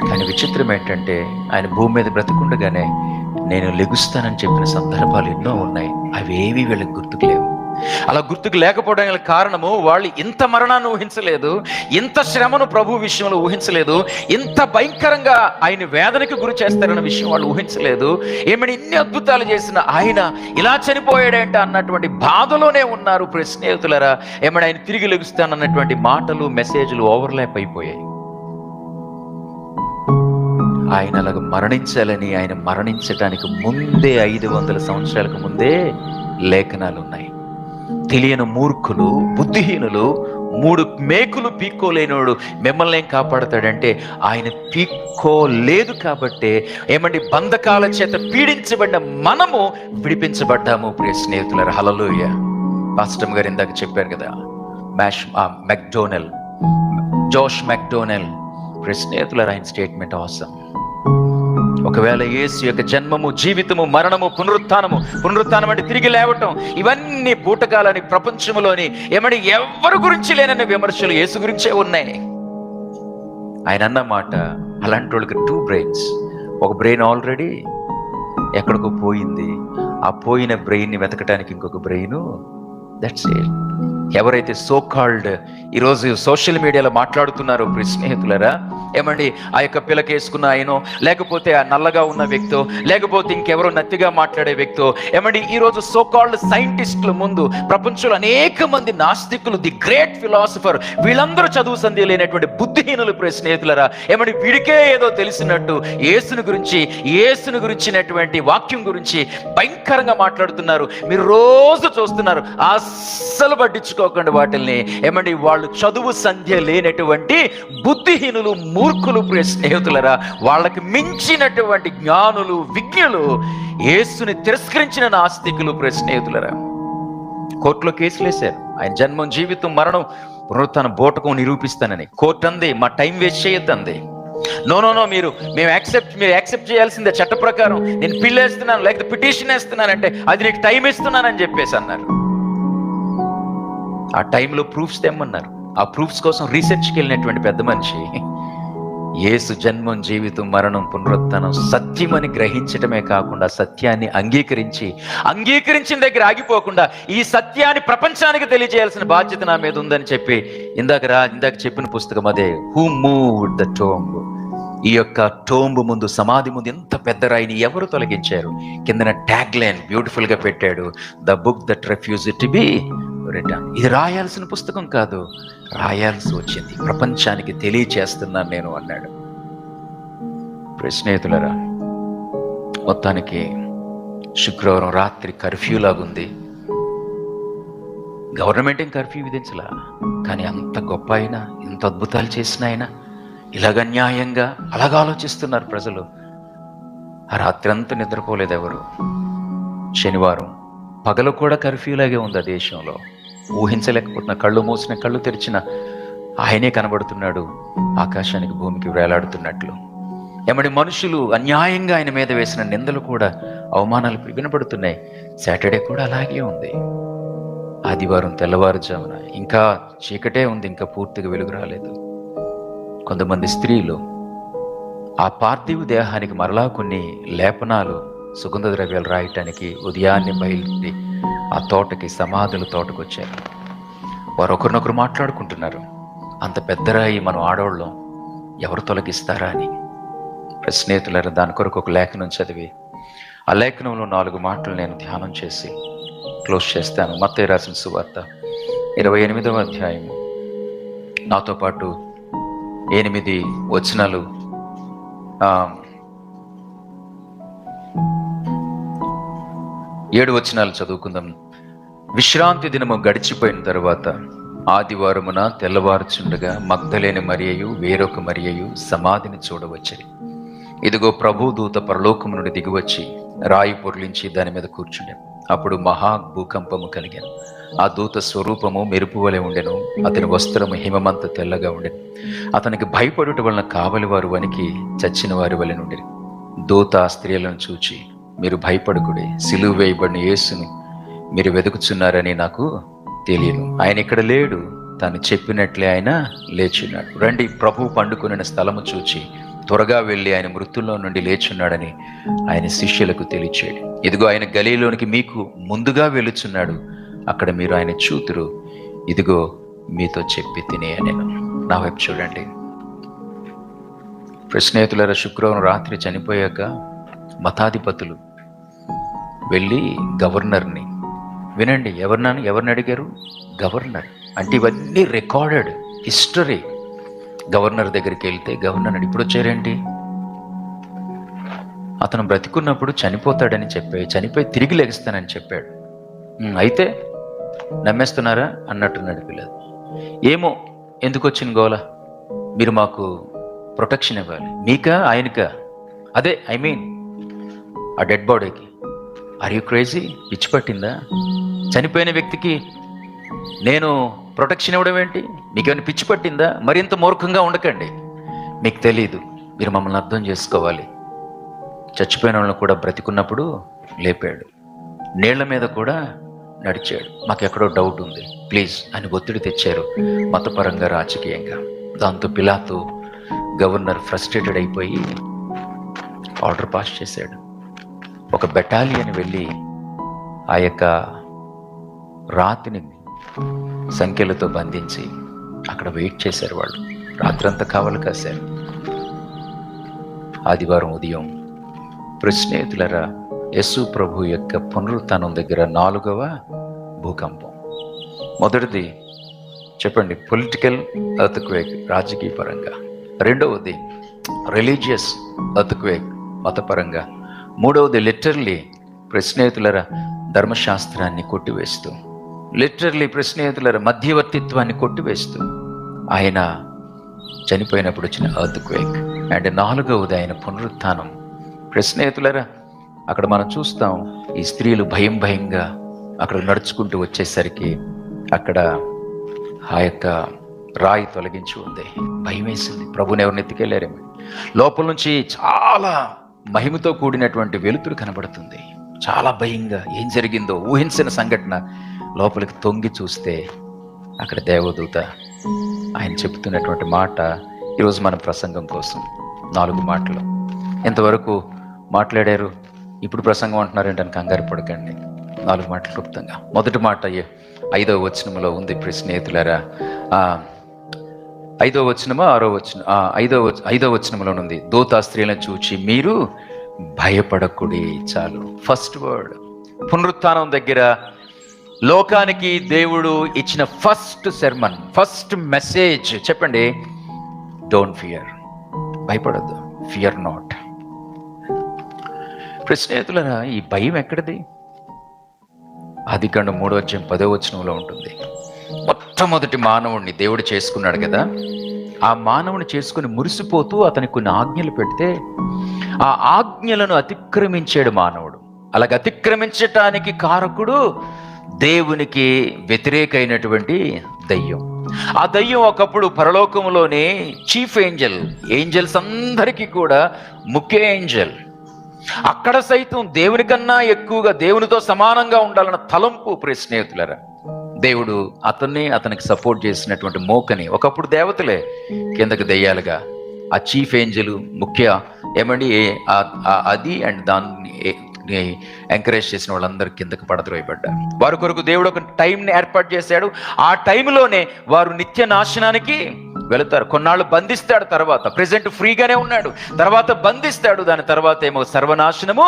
కానీ విచిత్రం ఏంటంటే, ఆయన భూమి మీద బ్రతికుండగానే నేను లెగుస్తానని చెప్పిన సందర్భాలు ఎన్నో ఉన్నాయి. అవేవి వీళ్ళకి గుర్తుకు లేవు. అలా గుర్తుకు లేకపోవడానికి కారణము, వాళ్ళు ఇంత మరణాన్ని ఊహించలేదు, ఇంత శ్రమను ప్రభు విషయంలో ఊహించలేదు, ఇంత భయంకరంగా ఆయన వేదనకి గురి చేస్తారన్న విషయం వాళ్ళు ఊహించలేదు. ఏమైనా ఇన్ని అద్భుతాలు చేసిన ఆయన ఇలా చనిపోయాడంట అన్నటువంటి బాధలోనే ఉన్నారు. స్నేహితులరా, ఏమైనా ఆయన తిరిగి లెగుస్తానన్నటువంటి మాటలు, మెసేజ్లు ఓవర్లాప్ అయిపోయాయి. ఆయన అలాగ మరణించాలని, ఆయన మరణించడానికి ముందే 500 సంవత్సరాలకు ముందే లేఖనాలు ఉన్నాయి. తెలియని మూర్ఖులు, బుద్ధిహీనులు, 3 మేకులు పీక్కోలేనోడు మిమ్మల్ని ఏం కాపాడతాడంటే, ఆయన పీక్కోలేదు కాబట్టే ఏమండి బంధకాల చేత పీడించబడిన మనము విడిపించబడ్డాము. ప్రియ స్నేహితులారా, హల్లెలూయా. పాస్టర్ గారు ఇందాక చెప్పారు కదా, జోష్ మెక్డోనెల్. ప్రియ స్నేహితులారా, ఆయన స్టేట్మెంట్ అవసరం. ఒకవేళ యేసు యొక్క జన్మము, జీవితము, మరణము, పునరుత్థానం అంటే తిరిగి లేవటం, ఇవన్నీ బూటకాలని ప్రపంచంలోని ఏమని ఎవరి గురించి లేనన్న విమర్శలు యేసు గురించే ఉన్నాయి. ఆయన అన్న మాట, అలాంటి వాళ్ళకి 2 బ్రెయిన్స్. ఒక బ్రెయిన్ ఆల్రెడీ ఎక్కడికో పోయింది, ఆ పోయిన బ్రెయిన్ని వెతకడానికి ఇంకొక బ్రెయిన్. That's it. ఎవరైతే సో కాల్డ్ ఈరోజు సోషల్ మీడియాలో మాట్లాడుతున్నారో స్నేహితులరా, ఏమండి ఆ యొక్క పిల్లకేసుకున్న ఆయనో, లేకపోతే ఆ నల్లగా ఉన్న వ్యక్తో, లేకపోతే ఇంకెవరో నత్తిగా మాట్లాడే వ్యక్తో, ఏమండి ఈరోజు సో కాల్డ్ సైంటిస్టుల ముందు ప్రపంచంలో అనేక మంది నాస్తికులు, ది గ్రేట్ ఫిలాసఫర్, వీళ్ళందరూ చదువు సంధి లేనటువంటి బుద్ధిహీనులు స్నేహితులరా, ఏమండి వీడికే ఏదో తెలిసినట్టు యేసుని గురించినటువంటి వాక్యం గురించి భయంకరంగా మాట్లాడుతున్నారు. మీరు రోజు చూస్తున్నారు. ఆ అస్సలు పట్టించుకోకండి వాటిల్ని. ఏమండి, వాళ్ళు చదువు సంధ్య లేనటువంటి బుద్ధిహీనులు, మూర్ఖులు. ప్రియ స్నేహితులరా, వాళ్ళకి మించినటువంటి జ్ఞానులు, విజ్ఞులు యేసుని తిరస్కరించిన నాస్తికులు. ప్రియ స్నేహితులరా, కోర్టులో కేసులు వేశారు. ఆయన జన్మం, జీవితం, మరణం, పునరుత్థానం, బోటకం నిరూపిస్తానని. కోర్టు అంది, మా టైం వేస్ట్ చేయొద్దంది. నో, మీరు యాక్సెప్ట్ చేయాల్సిందే చట్ట ప్రకారం. నేను పిల్ వేస్తున్నాను, లేకపోతే పిటిషన్ వేస్తున్నానంటే అది నీకు టైం ఇస్తున్నానని చెప్పేసి అన్నారు. ఆ టైంలో ప్రూఫ్స్ తెమ్మన్నారు. ఆ ప్రూఫ్స్ కోసం రీసెర్చ్కి వెళ్ళినటువంటి పెద్ద మనిషి యేసు జన్మం, జీవితం, మరణం, పునరుత్థానం సత్యమని గ్రహించటమే కాకుండా సత్యాన్ని అంగీకరించిన దగ్గర ఆగిపోకుండా ఈ సత్యాన్ని ప్రపంచానికి తెలియజేయాల్సిన బాధ్యత నా మీద ఉందని చెప్పి ఇందాక చెప్పిన పుస్తకం అదే, హూ మూవ్డ్ ద టోంబ్. ఈ యొక్క టోంబ్ ముందు, సమాధి ముందు ఎంత పెద్ద రాయిని ఎవరు తొలగించారు? కిందన ట్యాగ్ లైన్ బ్యూటిఫుల్ గా పెట్టాడు, the book that refused to be return. ఇది రాయాల్సిన పుస్తకం కాదు, రాయాల్సి వచ్చింది, ప్రపంచానికి తెలియచేస్తున్నాను నేను అన్నాడు. స్నేహితులరా, మొత్తానికి శుక్రవారం రాత్రి కర్ఫ్యూ లాగుంది. గవర్నమెంట్ ఏం కర్ఫ్యూ విధించలా, కానీ అంత గొప్ప అయినా, ఇంత అద్భుతాలు చేసిన ఆయన ఇలాగ న్యాయంగా అలాగ ఆలోచిస్తున్నారు ప్రజలు. ఆ రాత్రి అంతా నిద్రపోలేదు ఎవరు. శనివారం పగలు కూడా కర్ఫ్యూలాగే ఉంది ఆ దేశంలో. ఊహించలేకపోతున్న, కళ్ళు మూసిన కళ్ళు తెరిచిన ఆయనే కనబడుతున్నాడు, ఆకాశానికి భూమికి వేలాడుతున్నట్లు. ఏమని మనుషులు అన్యాయంగా ఆయన మీద వేసిన నిందలు కూడా, అవమానాలు వినపడుతున్నాయి. సాటర్డే కూడా అలాగే ఉంది. ఆదివారం తెల్లవారుజామున ఇంకా చీకటే ఉంది, ఇంకా పూర్తిగా వెలుగు రాలేదు. కొంతమంది స్త్రీలు ఆ పార్థివ దేహానికి మరలా కొన్ని లేపనాలు, సుగంధ ద్రవ్యాలు రాయటానికి ఉదయాన్నే బయలుదేరి ఆ తోటకి, సమాధుల తోటకు వచ్చారు. వారు ఒకరినొకరు మాట్లాడుకుంటున్నారు, అంత పెద్ద రాయి మనం ఆడవాళ్ళం ఎవరు తొలగిస్తారా అని. స్నేహితులారా, దాని కొరకు ఒక లేఖనం చదివి ఆ లేఖనంలో 4 మాటలు నేను ధ్యానం చేసి క్లోజ్ చేస్తాను. మత్తయి రాసిన సువార్త 28వ అధ్యాయము, నాతో పాటు 8 వచనాలు 7 వచనాలు చదువుకుందాం. విశ్రాంతి దినము గడిచిపోయిన తరువాత ఆదివారమున తెల్లవారుచుండగా మగ్దలేని మరియయు వేరొక మరియయు సమాధిని చూడవచ్చిరి. ఇదిగో ప్రభు దూత పరలోకము నుండి దిగివచ్చి రాయి పొర్లించి దాని మీద కూర్చుండెను. అప్పుడు మహా భూకంపము కలిగాను. ఆ దూత స్వరూపము మెరుపు వలె ఉండెను, అతని వస్త్రము హిమమంత తెల్లగా ఉండెను. అతనికి భయపడుట వలన కావలి వారు వనికి చచ్చిన వారి వలె నుండిరి. దూత ఆ స్త్రీలను చూచి, మీరు భయపడకుడి, సిలువ వేయబడిన యేసును మీరు వెతుకుచున్నారని నాకు తెలియను. ఆయన ఇక్కడ లేడు, తాను చెప్పినట్లే ఆయన లేచున్నాడు. రండి, ప్రభు పండుకొనిన స్థలము చూచి త్వరగా వెళ్ళి ఆయన మృతుల్లో నుండి లేచున్నాడని ఆయన శిష్యులకు తెలియచేయడు. ఇదిగో ఆయన గలీలోనికి మీకు ముందుగా వెళుచున్నాడు, అక్కడ మీరు ఆయన చూతురు. ఇదిగో మీతో చెప్పి తినే నేను. నా వైపు చూడండి. స్నేహితులారా, శుక్రవారం రాత్రి చనిపోయాక మతాధిపతులు వెళ్ళి గవర్నర్ని, వినండి, ఎవరిని అడిగారు? గవర్నర్. అంటే ఇవన్నీ రికార్డెడ్ హిస్టరీ. గవర్నర్ దగ్గరికి వెళ్తే గవర్నర్ ఇప్పుడు వచ్చారేంటి? అతను బ్రతికున్నప్పుడు చనిపోతాడని చనిపోయి తిరిగి లెగిస్తానని చెప్పాడు. అయితే నమ్మేస్తున్నారా అన్నట్టున్నాడు పిల్లలు. ఏమో ఎందుకు వచ్చిన గోల, మీరు మాకు ప్రొటెక్షన్ ఇవ్వాలి. మీకా ఆయనకా? అదే ఆ డెడ్ బాడీకి. Are you crazy? పిచ్చి పట్టిందా? చనిపోయిన వ్యక్తికి నేను ప్రొటెక్షన్ ఇవ్వడం ఏంటి? మీకేమైనా పిచ్చి పట్టిందా? మరింత మూర్ఖంగా ఉండకండి. మీకు తెలీదు, మీరు మమ్మల్ని అర్థం చేసుకోవాలి. చచ్చిపోయిన వాళ్ళని కూడా బ్రతికున్నప్పుడు లేపాడు, నీళ్ల మీద కూడా నడిచాడు. మాకెక్కడో డౌట్ ఉంది, ప్లీజ్ అని ఒత్తిడి తెచ్చారు, మతపరంగా, రాజకీయంగా. దాంతో పిలాతు గవర్నర్ ఫ్రస్ట్రేటెడ్ అయిపోయి ఆర్డర్ పాస్ చేశాడు. ఒక బెటాలియన్ వెళ్ళి ఆ యొక్క రాతిని సంఖ్యలతో బంధించి అక్కడ వెయిట్ చేశారు. వాళ్ళు రాత్రంతా కావలి కాశారు. ఆదివారం ఉదయం స్నేహితులరా, యేసు ప్రభు యొక్క పునరుత్థానం దగ్గర 4వ భూకంపం. మొదటిది చెప్పండి, పొలిటికల్ ఎర్త్క్వేక్, రాజకీయ పరంగా. రెండవది రిలీజియస్ ఎర్త్క్వేక్, మతపరంగా. మూడవది లిటరల్లీ స్నేహితులరా, ధర్మశాస్త్రాన్ని కొట్టివేస్తూ. లిటరల్లీ స్నేహితులారా మధ్యవర్తిత్వాన్ని కొట్టివేస్తూ ఆయన చనిపోయినప్పుడు వచ్చిన ఎర్త్క్వేక్ అండ్ 4వది ఆయన పునరుత్థానం. స్నేహితులారా అక్కడ మనం చూస్తాం ఈ స్త్రీలు భయంగా అక్కడ నడుచుకుంటూ వచ్చేసరికి అక్కడ ఆ యొక్క రాయి తొలగించి ఉంది. భయం వేసింది. ప్రభుని ఎవరిని ఎత్తుకెళ్ళారేమో. లోపల నుంచి చాలా మహిమతో కూడినటువంటి వెలుతురు కనబడుతుంది. చాలా భయంగా ఏం జరిగిందో ఊహించిన సంఘటన. లోపలికి తొంగి చూస్తే అక్కడ దేవదూత ఆయన చెప్తున్నటువంటి మాట ఈరోజు మన ప్రసంగం కోసం 4 మాటలు. ఇంతవరకు మాట్లాడారు, ఇప్పుడు ప్రసంగం అంటున్నారేంటని కంగారు పడకండి. 4 మాటలు క్లుప్తంగా. మొదటి మాట 5వ వచనంలో ఉంది స్నేహితులారా. 5వ వచనమో 6వ వచనం, 5వ వచనంలో ఉంది, దూత స్త్రీలను చూచి మీరు భయపడకుడి. చాలు. First word. పునరుత్థానం దగ్గర లోకానికి దేవుడు ఇచ్చిన ఫస్ట్ సెర్మన్, ఫస్ట్ మెసేజ్ చెప్పండి, డోంట్ ఫియర్. భయపడద్దు. Fear not. స్నేహితులారా ఈ భయం ఎక్కడిది? ఆదికాండం 3వ అధ్యాయం 10వ వచనంలో ఉంటుంది. మొట్టమొదటి మానవుడిని దేవుడు చేసుకున్నాడు కదా, ఆ మానవుని చేసుకుని మురిసిపోతూ అతనికి కొన్ని ఆజ్ఞలు పెడితే ఆ ఆజ్ఞలను అతిక్రమించాడు మానవుడు. అలాగే అతిక్రమించటానికి కారకుడు దేవునికి వ్యతిరేకమైనటువంటి దయ్యం. ఆ దయ్యం ఒకప్పుడు పరలోకంలోనే చీఫ్ ఏంజల్స్ అందరికీ కూడా ముఖ్య ఏంజల్. అక్కడ సైతం దేవుని కన్నా ఎక్కువగా దేవునితో సమానంగా ఉండాలన్న తలంపు. స్నేహితులరా దేవుడు అతనికి సపోర్ట్ చేసినటువంటి మోకని ఒకప్పుడు దేవతలే కిందకి దెయ్యాలుగా, ఆ చీఫ్ ఏంజల్ ముఖ్య ఏమండి అది అండ్ దాన్ని ఎంకరేజ్ చేసిన వాళ్ళందరూ కిందకి పడద్రోయబడ్డారు. వారి కొరకు దేవుడు ఒక టైంని ఏర్పాటు చేశాడు. ఆ టైంలోనే వారు నిత్య నాశనానికి వెళుతారు. కొన్నాళ్ళు బంధిస్తాడు, తర్వాత ప్రెజెంట్ ఫ్రీగానే ఉన్నాడు, తర్వాత బంధిస్తాడు, దాని తర్వాత ఏమో సర్వనాశనము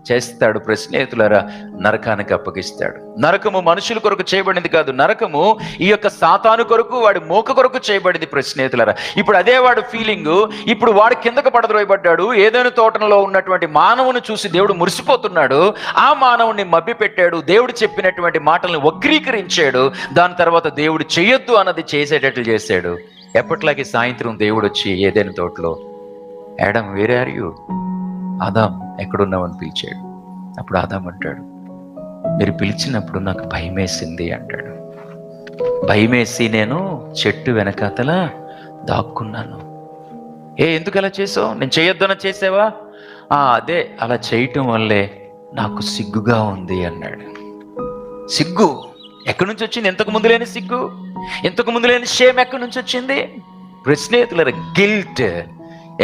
చేస్తాడు. స్నేహితులారా నరకానికి అప్పగిస్తాడు. నరకము మనుషుల కొరకు చేయబడింది కాదు, నరకము ఈ యొక్క సాతాను కొరకు, వాడి మోక కొరకు చేయబడింది. స్నేహితులారా ఇప్పుడు అదే వాడు ఫీలింగ్. ఇప్పుడు వాడు కిందకు పడద్రోయబడ్డాడు. ఏదైనా తోటలో ఉన్నటువంటి మానవుని చూసి దేవుడు మురిసిపోతున్నాడు. ఆ మానవుని మభ్యపెట్టాడు. దేవుడు చెప్పినటువంటి మాటల్ని వక్రీకరించాడు. దాని తర్వాత దేవుడు చేయొద్దు అన్నది చేసేటట్లు చేశాడు. ఎప్పట్లాగే సాయంత్రం దేవుడు వచ్చి ఏదైనా తోటలో, యాడమ్ వేర్ ఆర్ యు, ఆదాం ఎక్కడున్నావని పిలిచాడు. అప్పుడు ఆదాం అంటాడు, మీరు పిలిచినప్పుడు నాకు భయమేసింది అంటాడు. భయమేసి నేను చెట్టు వెనకాతల దాక్కున్నాను. ఎందుకు అలా చేసావు? నేను చేయొద్దన చేసావా? అదే అలా చేయటం వల్లే నాకు సిగ్గుగా ఉంది అన్నాడు. సిగ్గు ఎక్కడి నుంచి వచ్చింది? ఇంతకు ముందు లేని సిగ్గు, ఇంతకు ముందు లేని షేమ్ ఎక్కడి నుంచి వచ్చింది? స్నేహితులారా గిల్ట్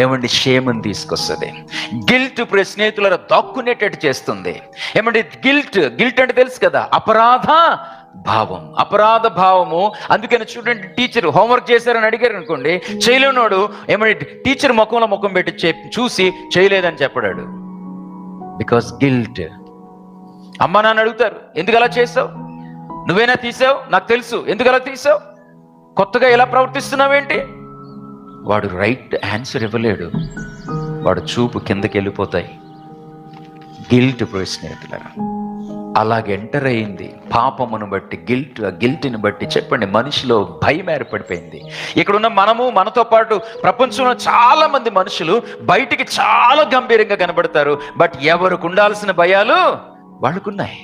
ఏమండి షేమ్ని తీసుకొస్తుంది. గిల్ట్ స్నేహితులారా దాక్కునేటట్టు చేస్తుంది. ఏమండి గిల్ట్ అంటే తెలుసు కదా, అపరాధ భావము. అందుకని చూడండి, టీచర్ హోంవర్క్ చేశారని అడిగారు అనుకోండి, చేయలేనోడు ఏమండి టీచర్ ముఖంలో ముఖం పెట్టి చూసి చేయలేదని చెప్పడాడు. Because guilt. అమ్మ నాన్న అడుగుతారు, ఎందుకు అలా చేసావు? నువ్వేనా తీసావు? నాకు తెలుసు, ఎందుకు అలా తీసావు? కొత్తగా ఎలా ప్రవర్తిస్తున్నావేంటి? వాడు రైట్ ఆన్సర్ ఇవ్వలేడు. వాడు చూపు కిందకి వెళ్ళిపోతాయి. గిల్ట్ స్నేహితులారా అలాగే ఎంటర్ అయింది పాపమును బట్టి. గిల్ట్ని బట్టి చెప్పండి మనిషిలో భయం ఏర్పడిపోయింది. ఇక్కడున్న మనము, మనతో పాటు ప్రపంచంలో చాలా మంది మనుషులు బయటికి చాలా గంభీరంగా కనబడతారు. బట్ ఎవరికి ఉండాల్సిన భయాలు వాళ్ళకున్నాయి.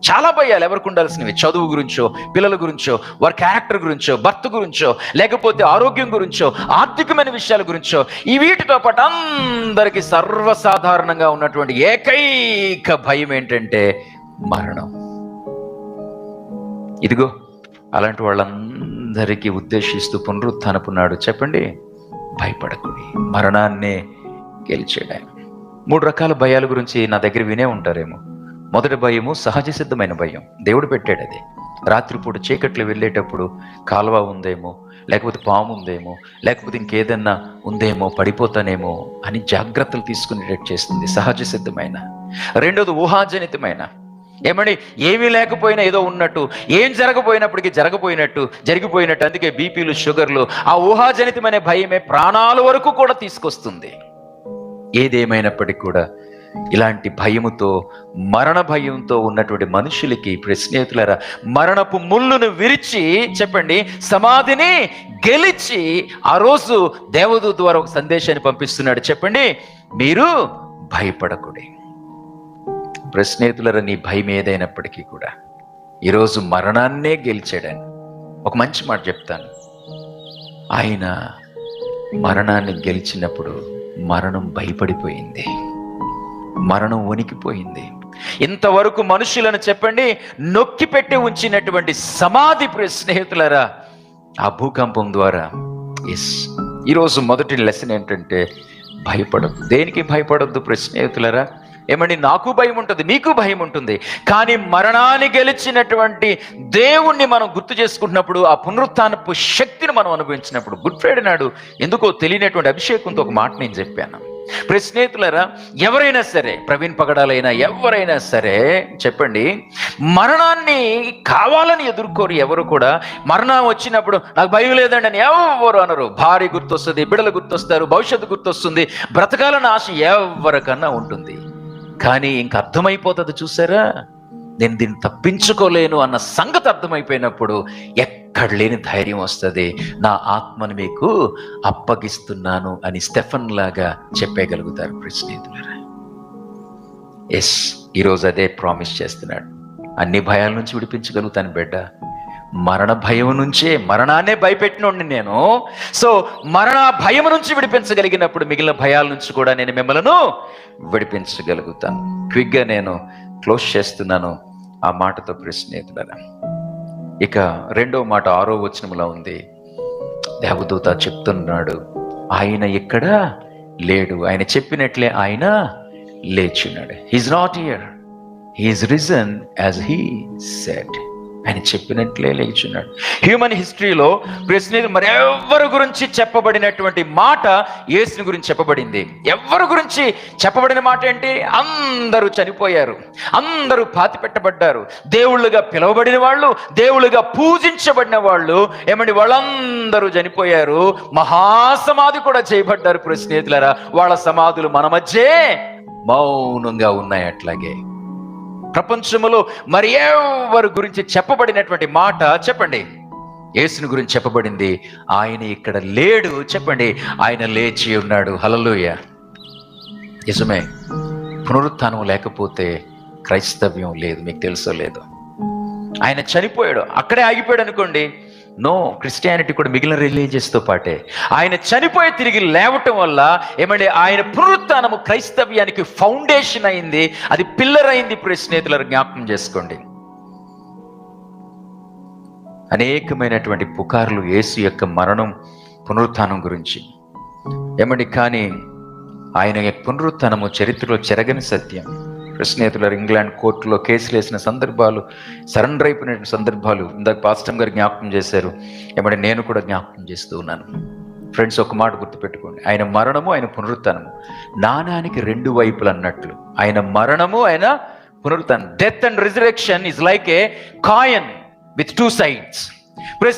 చాలా భయాలు ఎవరికి ఉండాల్సినవి. చదువు గురించో, పిల్లల గురించో, వారి క్యారెక్టర్ గురించో, భర్త గురించో, లేకపోతే ఆరోగ్యం గురించో, ఆర్థికమైన విషయాల గురించో, ఈ వీటితో పాటు అందరికీ సర్వసాధారణంగా ఉన్నటువంటి ఏకైక భయం ఏంటంటే మరణం. ఇదిగో అలాంటి వాళ్ళందరికీ ఉద్దేశిస్తూ పునరుత్థానపు నాడు చెప్పండి, భయపడకుడి. మరణాన్నే గెలిచాడు ఆయన. 3 రకాల భయాల గురించి నా దగ్గర వినే ఉంటారేమో. మొదటి భయము సహజ సిద్ధమైన భయం, దేవుడు పెట్టాడు. అది రాత్రిపూట చీకట్లు వెళ్ళేటప్పుడు కాలువ ఉందేమో, లేకపోతే పాము ఉందేమో, లేకపోతే ఇంకేదన్నా ఉందేమో, పడిపోతానేమో అని జాగ్రత్తలు తీసుకునేటట్టు చేస్తుంది, సహజ సిద్ధమైన. రెండోది ఊహాజనితమైన. ఏమని ఏమీ లేకపోయినా ఏదో ఉన్నట్టు, ఏం జరగపోయినప్పటికీ జరిగిపోయినట్టు. అందుకే బీపీలు, షుగర్లు, ఆ ఊహాజనితమైన భయమే ప్రాణాల వరకు కూడా తీసుకొస్తుంది. ఏదేమైనప్పటికీ కూడా ఇలాంటి భయముతో, మరణ భయంతో ఉన్నటువంటి మనుషులకి స్నేహితులారా, మరణపు ముళ్ళును విరిచి చెప్పండి సమాధిని గెలిచి ఆ రోజు దేవదూత ద్వారా ఒక సందేశాన్ని పంపిస్తున్నాడు. చెప్పండి, మీరు భయపడకుడి. స్నేహితులారా, నీ భయం ఏదైనప్పటికీ కూడా ఈరోజు మరణాన్నే గెలిచాడని ఒక మంచి మాట చెప్తాను. ఆయన మరణాన్ని గెలిచినప్పుడు మరణం భయపడిపోయింది, మరణం వణికిపోయింది. ఇంతవరకు మనుషులను చెప్పండి నొక్కి పెట్టి ఉంచినటువంటి సమాధి స్నేహితులారా, ఆ భూకంపం ద్వారా ఈరోజు మొదటి లెసన్ ఏంటంటే భయపడద్దు. దేనికి భయపడద్దు స్నేహితులారా? ఏమండి, నాకు భయం ఉంటుంది, మీకు భయం ఉంటుంది. కానీ మరణాన్ని గెలిచినటువంటి దేవుణ్ణి మనం గుర్తు చేసుకుంటున్నప్పుడు, ఆ పునరుత్థానపు శక్తిని మనం అనుభవించినప్పుడు, గుడ్ ఫ్రైడే నాడు ఎందుకో తెలియనటువంటి అభిషేకంతో ఒక మాట నేను చెప్పాను. స్నేహితులారా, ఎవరైనా సరే, ప్రవీణ్ పగడాలైనా ఎవరైనా సరే చెప్పండి, మరణాన్ని కావాలని ఎదుర్కోరు. ఎవరు కూడా మరణం వచ్చినప్పుడు నాకు భయం లేదండి అని ఎవరు అనరు. భార్య గుర్తొస్తుంది, బిడ్డలు గుర్తొస్తారు, భవిష్యత్తు గుర్తొస్తుంది, బ్రతకాలన్న ఆశ ఎవరికన్నా ఉంటుంది. కానీ ఇంక అర్థమైపోతుంది చూసారా, నేను దీన్ని తప్పించుకోలేను అన్న సంగతి అర్థమైపోయినప్పుడు ఎక్కడ లేని ధైర్యం వస్తుంది. నా ఆత్మను మీకు అప్పగిస్తున్నాను అని స్టెఫన్ లాగా చెప్పగలుగుతారు స్నేహితులారా. ఈరోజు అదే ప్రామిస్ చేస్తున్నాడు. అన్ని భయాల నుంచి విడిపించగలుగుతాను బిడ్డ. మరణ భయం నుంచే, మరణాన్నే భయపెట్టినోడిని నేను. సో మరణ భయం నుంచి విడిపించగలిగినప్పుడు మిగిలిన భయాల నుంచి కూడా నేను మిమ్మల్ని విడిపించగలుగుతాను. క్విక్గా నేను క్లోజ్ చేస్తున్నాను ఆ మాటతో స్నేహితులారా. ఇక రెండవ మాట 6వ వచనంలో ఉంది. దేవదూత చెప్తున్నాడు, ఆయన ఇక్కడ లేడు, ఆయన చెప్పినట్లే ఆయన లేచున్నాడు. He is not here, he is risen as he said. ఆయన చెప్పినట్లే లేచున్నాడు. హ్యూమన్ హిస్టరీలో మరెవరి గురించి చెప్పబడినటువంటి మాట యేసుని గురించి చెప్పబడింది. ఎవరి గురించి చెప్పబడిన మాట ఏంటి? అందరూ చనిపోయారు, అందరూ పాతి పెట్టబడ్డారు. దేవుళ్ళుగా పిలువబడిన వాళ్ళు, దేవుళ్ళుగా పూజించబడిన వాళ్ళు ఏమండి, వాళ్ళందరూ చనిపోయారు. మహాసమాధి కూడా చేయబడ్డారు స్నేహితులారా. వాళ్ళ సమాధులు మన మధ్యే మౌనంగా ఉన్నాయి. అట్లాగే ప్రపంచంలో మరి ఎవరి గురించి చెప్పబడినటువంటి మాట చెప్పండి, యేసుని గురించి చెప్పబడింది. ఆయన ఇక్కడ లేడు, చెప్పండి, ఆయన లేచి ఉన్నాడు. హల్లెలూయా. నిజమే, పునరుత్థానం లేకపోతే క్రైస్తవ్యం లేదు. మీకు తెలుసో లేదు, ఆయన చనిపోయాడు, అక్కడే ఆగిపోయాడు అనుకోండి, నో, క్రిస్టియానిటీ కూడా మిగిలిన రిలీజియస్తో పాటే. ఆయన చనిపోయి తిరిగి లేవటం వల్ల ఏమంటే ఆయన పునరుత్థానము క్రైస్తవ్యానికి ఫౌండేషన్ అయింది, అది పిల్లర్ అయింది. స్నేహితులను జ్ఞాపకం చేసుకోండి. అనేకమైనటువంటి పుకార్లు యేసు యొక్క మరణం పునరుత్థానం గురించి ఏమండి, కానీ ఆయన పునరుత్థానము చరిత్రలో చెరగని సత్యం. స్నేహితులు, ఇంగ్లాండ్ కోర్టులో కేసులు వేసిన సందర్భాలు, సరెండర్ అయిపోయిన సందర్భాలు ఇందాక పాస్టర్ గారు జ్ఞాపకం చేశారు. ఏమంటే నేను కూడా జ్ఞాపకం చేస్తూ ఉన్నాను. ఫ్రెండ్స్, ఒక మాట గుర్తుపెట్టుకోండి, ఆయన మరణము, ఆయన పునరుత్థానము నాణానికి రెండు వైపులు అన్నట్లు. ఆయన మరణము, ఆయన పునరుత్థానం, death and resurrection is like a coin with two sides.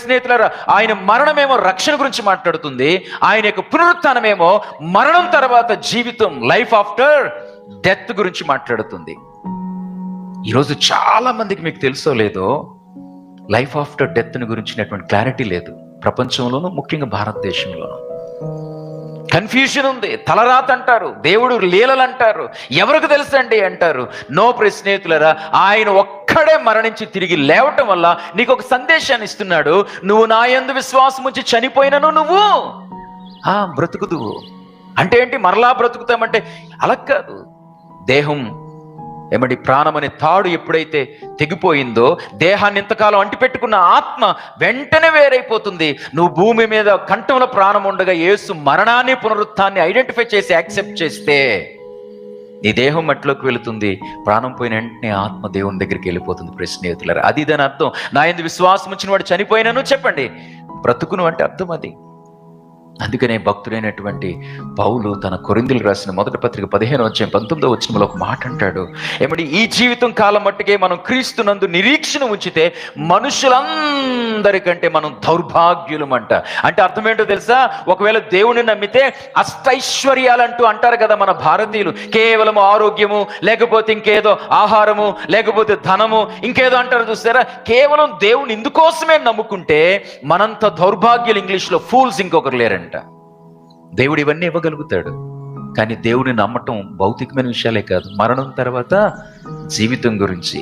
స్నేహితులారా, ఆయన మరణమేమో రక్షణ గురించి మాట్లాడుతుంది, ఆయన యొక్క పునరుత్థానమేమో మరణం తర్వాత జీవితం, లైఫ్ ఆఫ్టర్ డెత్ గురించి మాట్లాడుతుంది. ఈరోజు చాలా మందికి మీకు తెలుసో లేదో లైఫ్ ఆఫ్టర్ డెత్ గురించినటువంటి క్లారిటీ లేదు. ప్రపంచంలోనూ ముఖ్యంగా భారతదేశంలోనూ కన్ఫ్యూషన్ ఉంది. తలరాత అంటారు, దేవుడు లీలలు అంటారు, ఎవరికి తెలుసండి అంటారు. నో స్నేహితులారా, ఆయన ఒక్కడే మరణించి తిరిగి లేవటం వల్ల నీకు ఒక సందేశాన్ని ఇస్తున్నాడు. నువ్వు నా యందు విశ్వాసం ఉంచి చనిపోయినను నువ్వు బ్రతుకుదువు. అంటే ఏంటి? మరలా బ్రతుకుతామంటే అలా కాదు. దేహం ఏమండి, ప్రాణం అనే తాడు ఎప్పుడైతే తెగిపోయిందో, దేహాన్ని ఇంతకాలం అంటిపెట్టుకున్న ఆత్మ వెంటనే వేరైపోతుంది. నువ్వు భూమి మీద కంఠంలో ప్రాణం ఉండగా యేసు మరణాన్ని పునరుత్థాన్ని ఐడెంటిఫై చేసి యాక్సెప్ట్ చేస్తే నీ దేహం మట్టిలోకి వెళుతుంది. ప్రాణం పోయిన వెంటనే ఆత్మ దేవుని దగ్గరికి వెళ్ళిపోతుంది. స్నేహితులారా, అది దాని అర్థం. నా యందు విశ్వాసం ఉంచిన వాడు చనిపోయినను చెప్పండి బ్రతుకును అంటే అర్థం అది. అందుకనే భక్తుడైనటువంటి పౌలు తన కొరింథీయులకు రాసిన మొదటి పత్రిక 15:19 ఒక మాట అంటాడు. ఏమంటే ఈ జీవితం కాలం మట్టుకే మనం క్రీస్తునందు నిరీక్షణ ఉంచితే మనుషులందరికంటే మనం దౌర్భాగ్యులమంట. అంటే అర్థం ఏంటో తెలుసా? ఒకవేళ దేవుని నమ్మితే అష్టైశ్వర్యాలంటూ అంటారు కదా మన భారతీయులు. కేవలం ఆరోగ్యము, లేకపోతే ఇంకేదో ఆహారము, లేకపోతే ధనము, ఇంకేదో అంటారు చూస్తారా. కేవలం దేవుని ఇందుకోసమే నమ్ముకుంటే మనంత దౌర్భాగ్యులు, ఇంగ్లీష్లో ఫూల్స్ ఇంకొకరు లేరంట. దేవుడు ఇవన్నీ ఇవ్వగలుగుతాడు. కానీ దేవుడిని నమ్మటం భౌతికమైన విషయాలే కాదు, మరణం తర్వాత జీవితం గురించి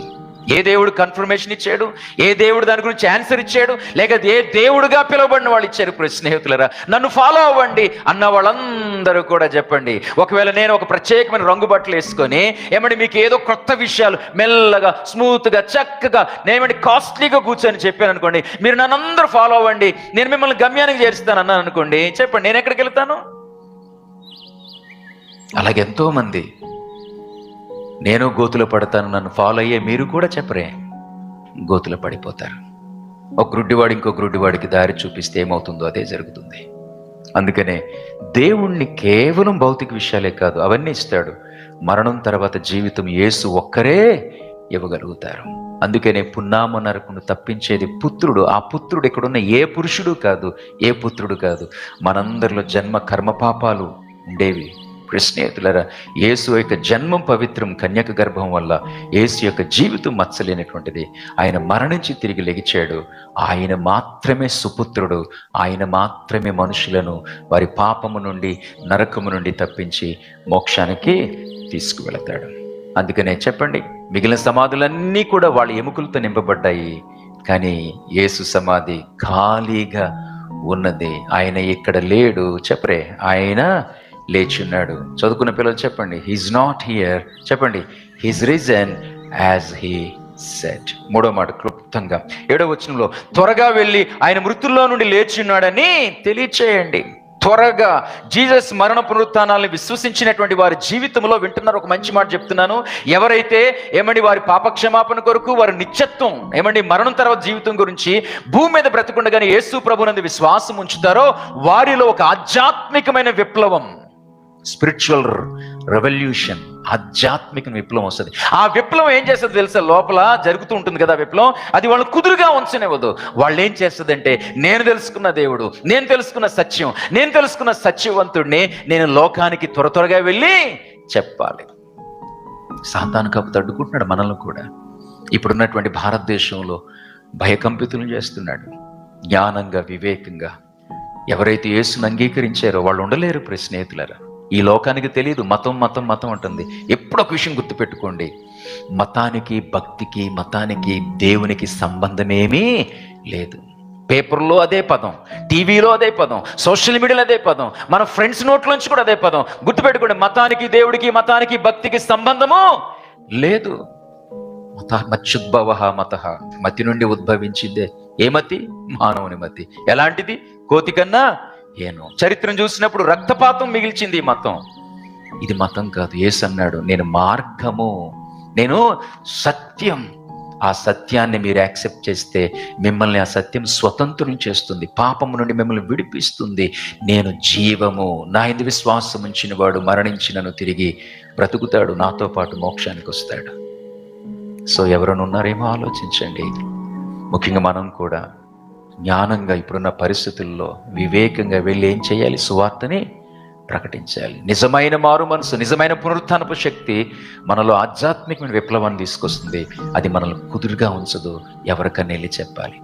ఏ దేవుడు కన్ఫర్మేషన్ ఇచ్చాడు, ఏ దేవుడు దాని గురించి ఆన్సర్ ఇచ్చాడు, లేక ఏ దేవుడుగా పిలువబడిన వాళ్ళు ఇచ్చారు. ఇప్పుడు స్నేహితులరా, నన్ను ఫాలో అవ్వండి అన్న వాళ్ళందరూ కూడా చెప్పండి. ఒకవేళ నేను ఒక ప్రత్యేకమైన రంగు బట్టలు వేసుకొని ఏమంటే మీకు ఏదో కొత్త విషయాలు మెల్లగా స్మూత్గా చక్కగా నేనేమంటే కాస్ట్లీగా కూర్చొని చెప్పాను అనుకోండి, మీరు నన్ను అందరూ ఫాలో అవ్వండి, నేను మిమ్మల్ని గమ్యానికి చేరుస్తాను అన్నాను అనుకోండి, చెప్పండి నేను ఎక్కడికి వెళ్తాను? అలాగే ఎంతో మంది నేను గోతులో పడతాను, నన్ను ఫాలో అయ్యే మీరు కూడా చెప్పరే, గోతులో పడిపోతారు. ఒక గ్రుడ్డివాడు ఇంకో గ్రుడ్డివాడికి దారి చూపిస్తే ఏమవుతుందో అదే జరుగుతుంది. అందుకనే దేవుణ్ణి కేవలం భౌతిక విషయాలే కాదు, అవన్నీ ఇస్తాడు. మరణం తర్వాత జీవితం యేసు ఒక్కరే ఇవ్వగలుగుతారు. అందుకనే పున్నామ నరకును తప్పించేది పుత్రుడు. ఆ పుత్రుడు ఇక్కడున్న ఏ పురుషుడు కాదు, ఏ పుత్రుడు కాదు. మనందరిలో జన్మ కర్మ పాపాలు ఉండేవి. స్నేహితులరా, యేసు యొక్క జన్మం పవిత్రం, కన్యక గర్భం వల్ల. యేసు యొక్క జీవితం మచ్చలేనటువంటిది. ఆయన మరణించి తిరిగి లెగిచాడు. ఆయన మాత్రమే సుపుత్రుడు. ఆయన మాత్రమే మనుషులను వారి పాపము నుండి, నరకము నుండి తప్పించి మోక్షానికి తీసుకువెళతాడు. అందుకనే చెప్పండి, మిగిలిన సమాధులన్నీ కూడా వాళ్ళ ఎముకలతో నింపబడ్డాయి, కానీ యేసు సమాధి ఖాళీగా ఉన్నది. ఆయన ఇక్కడ లేడు. చెప్పరే, ఆయన లేచున్నాడు. చదువుకున్న పిల్లలు చెప్పండి, హీఈస్ నాట్ హియర్. చెప్పండి, he's risen as he said. మూడో మాట క్లుప్తంగా 7వ వచనంలో, త్వరగా వెళ్ళి ఆయన మృతుల్లో నుండి లేచున్నాడని తెలియచేయండి. త్వరగా జీసస్ మరణ పునరుత్థానాలను విశ్వసించినటువంటి వారి జీవితంలో వింటున్నారు. ఒక మంచి మాట చెప్తున్నాను. ఎవరైతే ఏమండి వారి పాపక్షమాపణ కొరకు, వారి నిత్యత్వం ఏమండి మరణం తర్వాత జీవితం గురించి భూమి మీద బ్రతకుండగానే యేసు ప్రభునందు విశ్వాసం ఉంచుతారో వారిలో ఒక ఆధ్యాత్మికమైన విప్లవం, స్పిరిచువల్ రెవల్యూషన్, ఆధ్యాత్మిక విప్లవం వస్తుంది. ఆ విప్లవం ఏం చేస్తుంది తెలుసా? లోపల జరుగుతూ ఉంటుంది కదా విప్లవం, అది వాళ్ళు కుదురుగా ఉంచనివ్వదు. వాళ్ళు ఏం చేస్తుందంటే, నేను తెలుసుకున్న దేవుడు, నేను తెలుసుకున్న సత్యం, నేను తెలుసుకున్న సత్యవంతుడిని నేను లోకానికి త్వరగా వెళ్ళి చెప్పాలి. సాతాను కాపుతో అడ్డుకుంటున్నాడు మనల్ని కూడా. ఇప్పుడున్నటువంటి భారతదేశంలో భయకంపితులు చేస్తున్నాడు. జ్ఞానంగా, వివేకంగా ఎవరైతే యేసుని అంగీకరించారో వాళ్ళు ఉండలేరు. స్నేహితులారా, ఈ లోకానికి తెలియదు. మతం మతం మతం అంటుంది. ఎప్పుడు ఒక విషయం గుర్తుపెట్టుకోండి, మతానికి, భక్తికి, మతానికి, దేవునికి సంబంధమేమీ లేదు. పేపర్లో అదే పదం, టీవీలో అదే పదం, సోషల్ మీడియాలో అదే పదం, మన ఫ్రెండ్స్ నోట్లోంచి కూడా అదే పదం. గుర్తుపెట్టుకోండి, మతానికి, దేవుడికి, మతానికి, భక్తికి సంబంధము లేదు. మత్యుద్భవ మత, మతి నుండి ఉద్భవించిందే. ఏ మతి? మానవుని మతి. ఎలాంటిది? కోతి కన్నా ఏను. చరిత్రను చూసినప్పుడు రక్తపాతం మిగిల్చింది ఈ మతం. ఇది మతం కాదు. యేసు అన్నాడు, నేను మార్గము, నేను సత్యం. ఆ సత్యాన్ని మీరు యాక్సెప్ట్ చేస్తే మిమ్మల్ని ఆ సత్యం స్వతంత్రం చేస్తుంది, పాపము నుండి మిమ్మల్ని విడిపిస్తుంది. నేను జీవము, నా యందు విశ్వాసం ఉంచిన వాడు మరణించినను తిరిగి బ్రతుకుతాడు, నాతో పాటు మోక్షానికి వస్తాడు. సో ఎవరైనా ఉన్నారేమో ఆలోచించండి. ముఖ్యంగా మనం కూడా జ్ఞానంగా ఇప్పుడున్న పరిస్థితుల్లో వివేకంగా వెళ్ళి ఏం చేయాలి? సువార్తని ప్రకటించాలి. నిజమైన మారు మనసు, నిజమైన పునరుత్థానపు శక్తి మనలో ఆధ్యాత్మికమైన విప్లవాన్ని తీసుకొస్తుంది. అది మనల్ని కుదురుగా ఉంచదు. ఎవరికన్నా వెళ్ళి చెప్పాలి.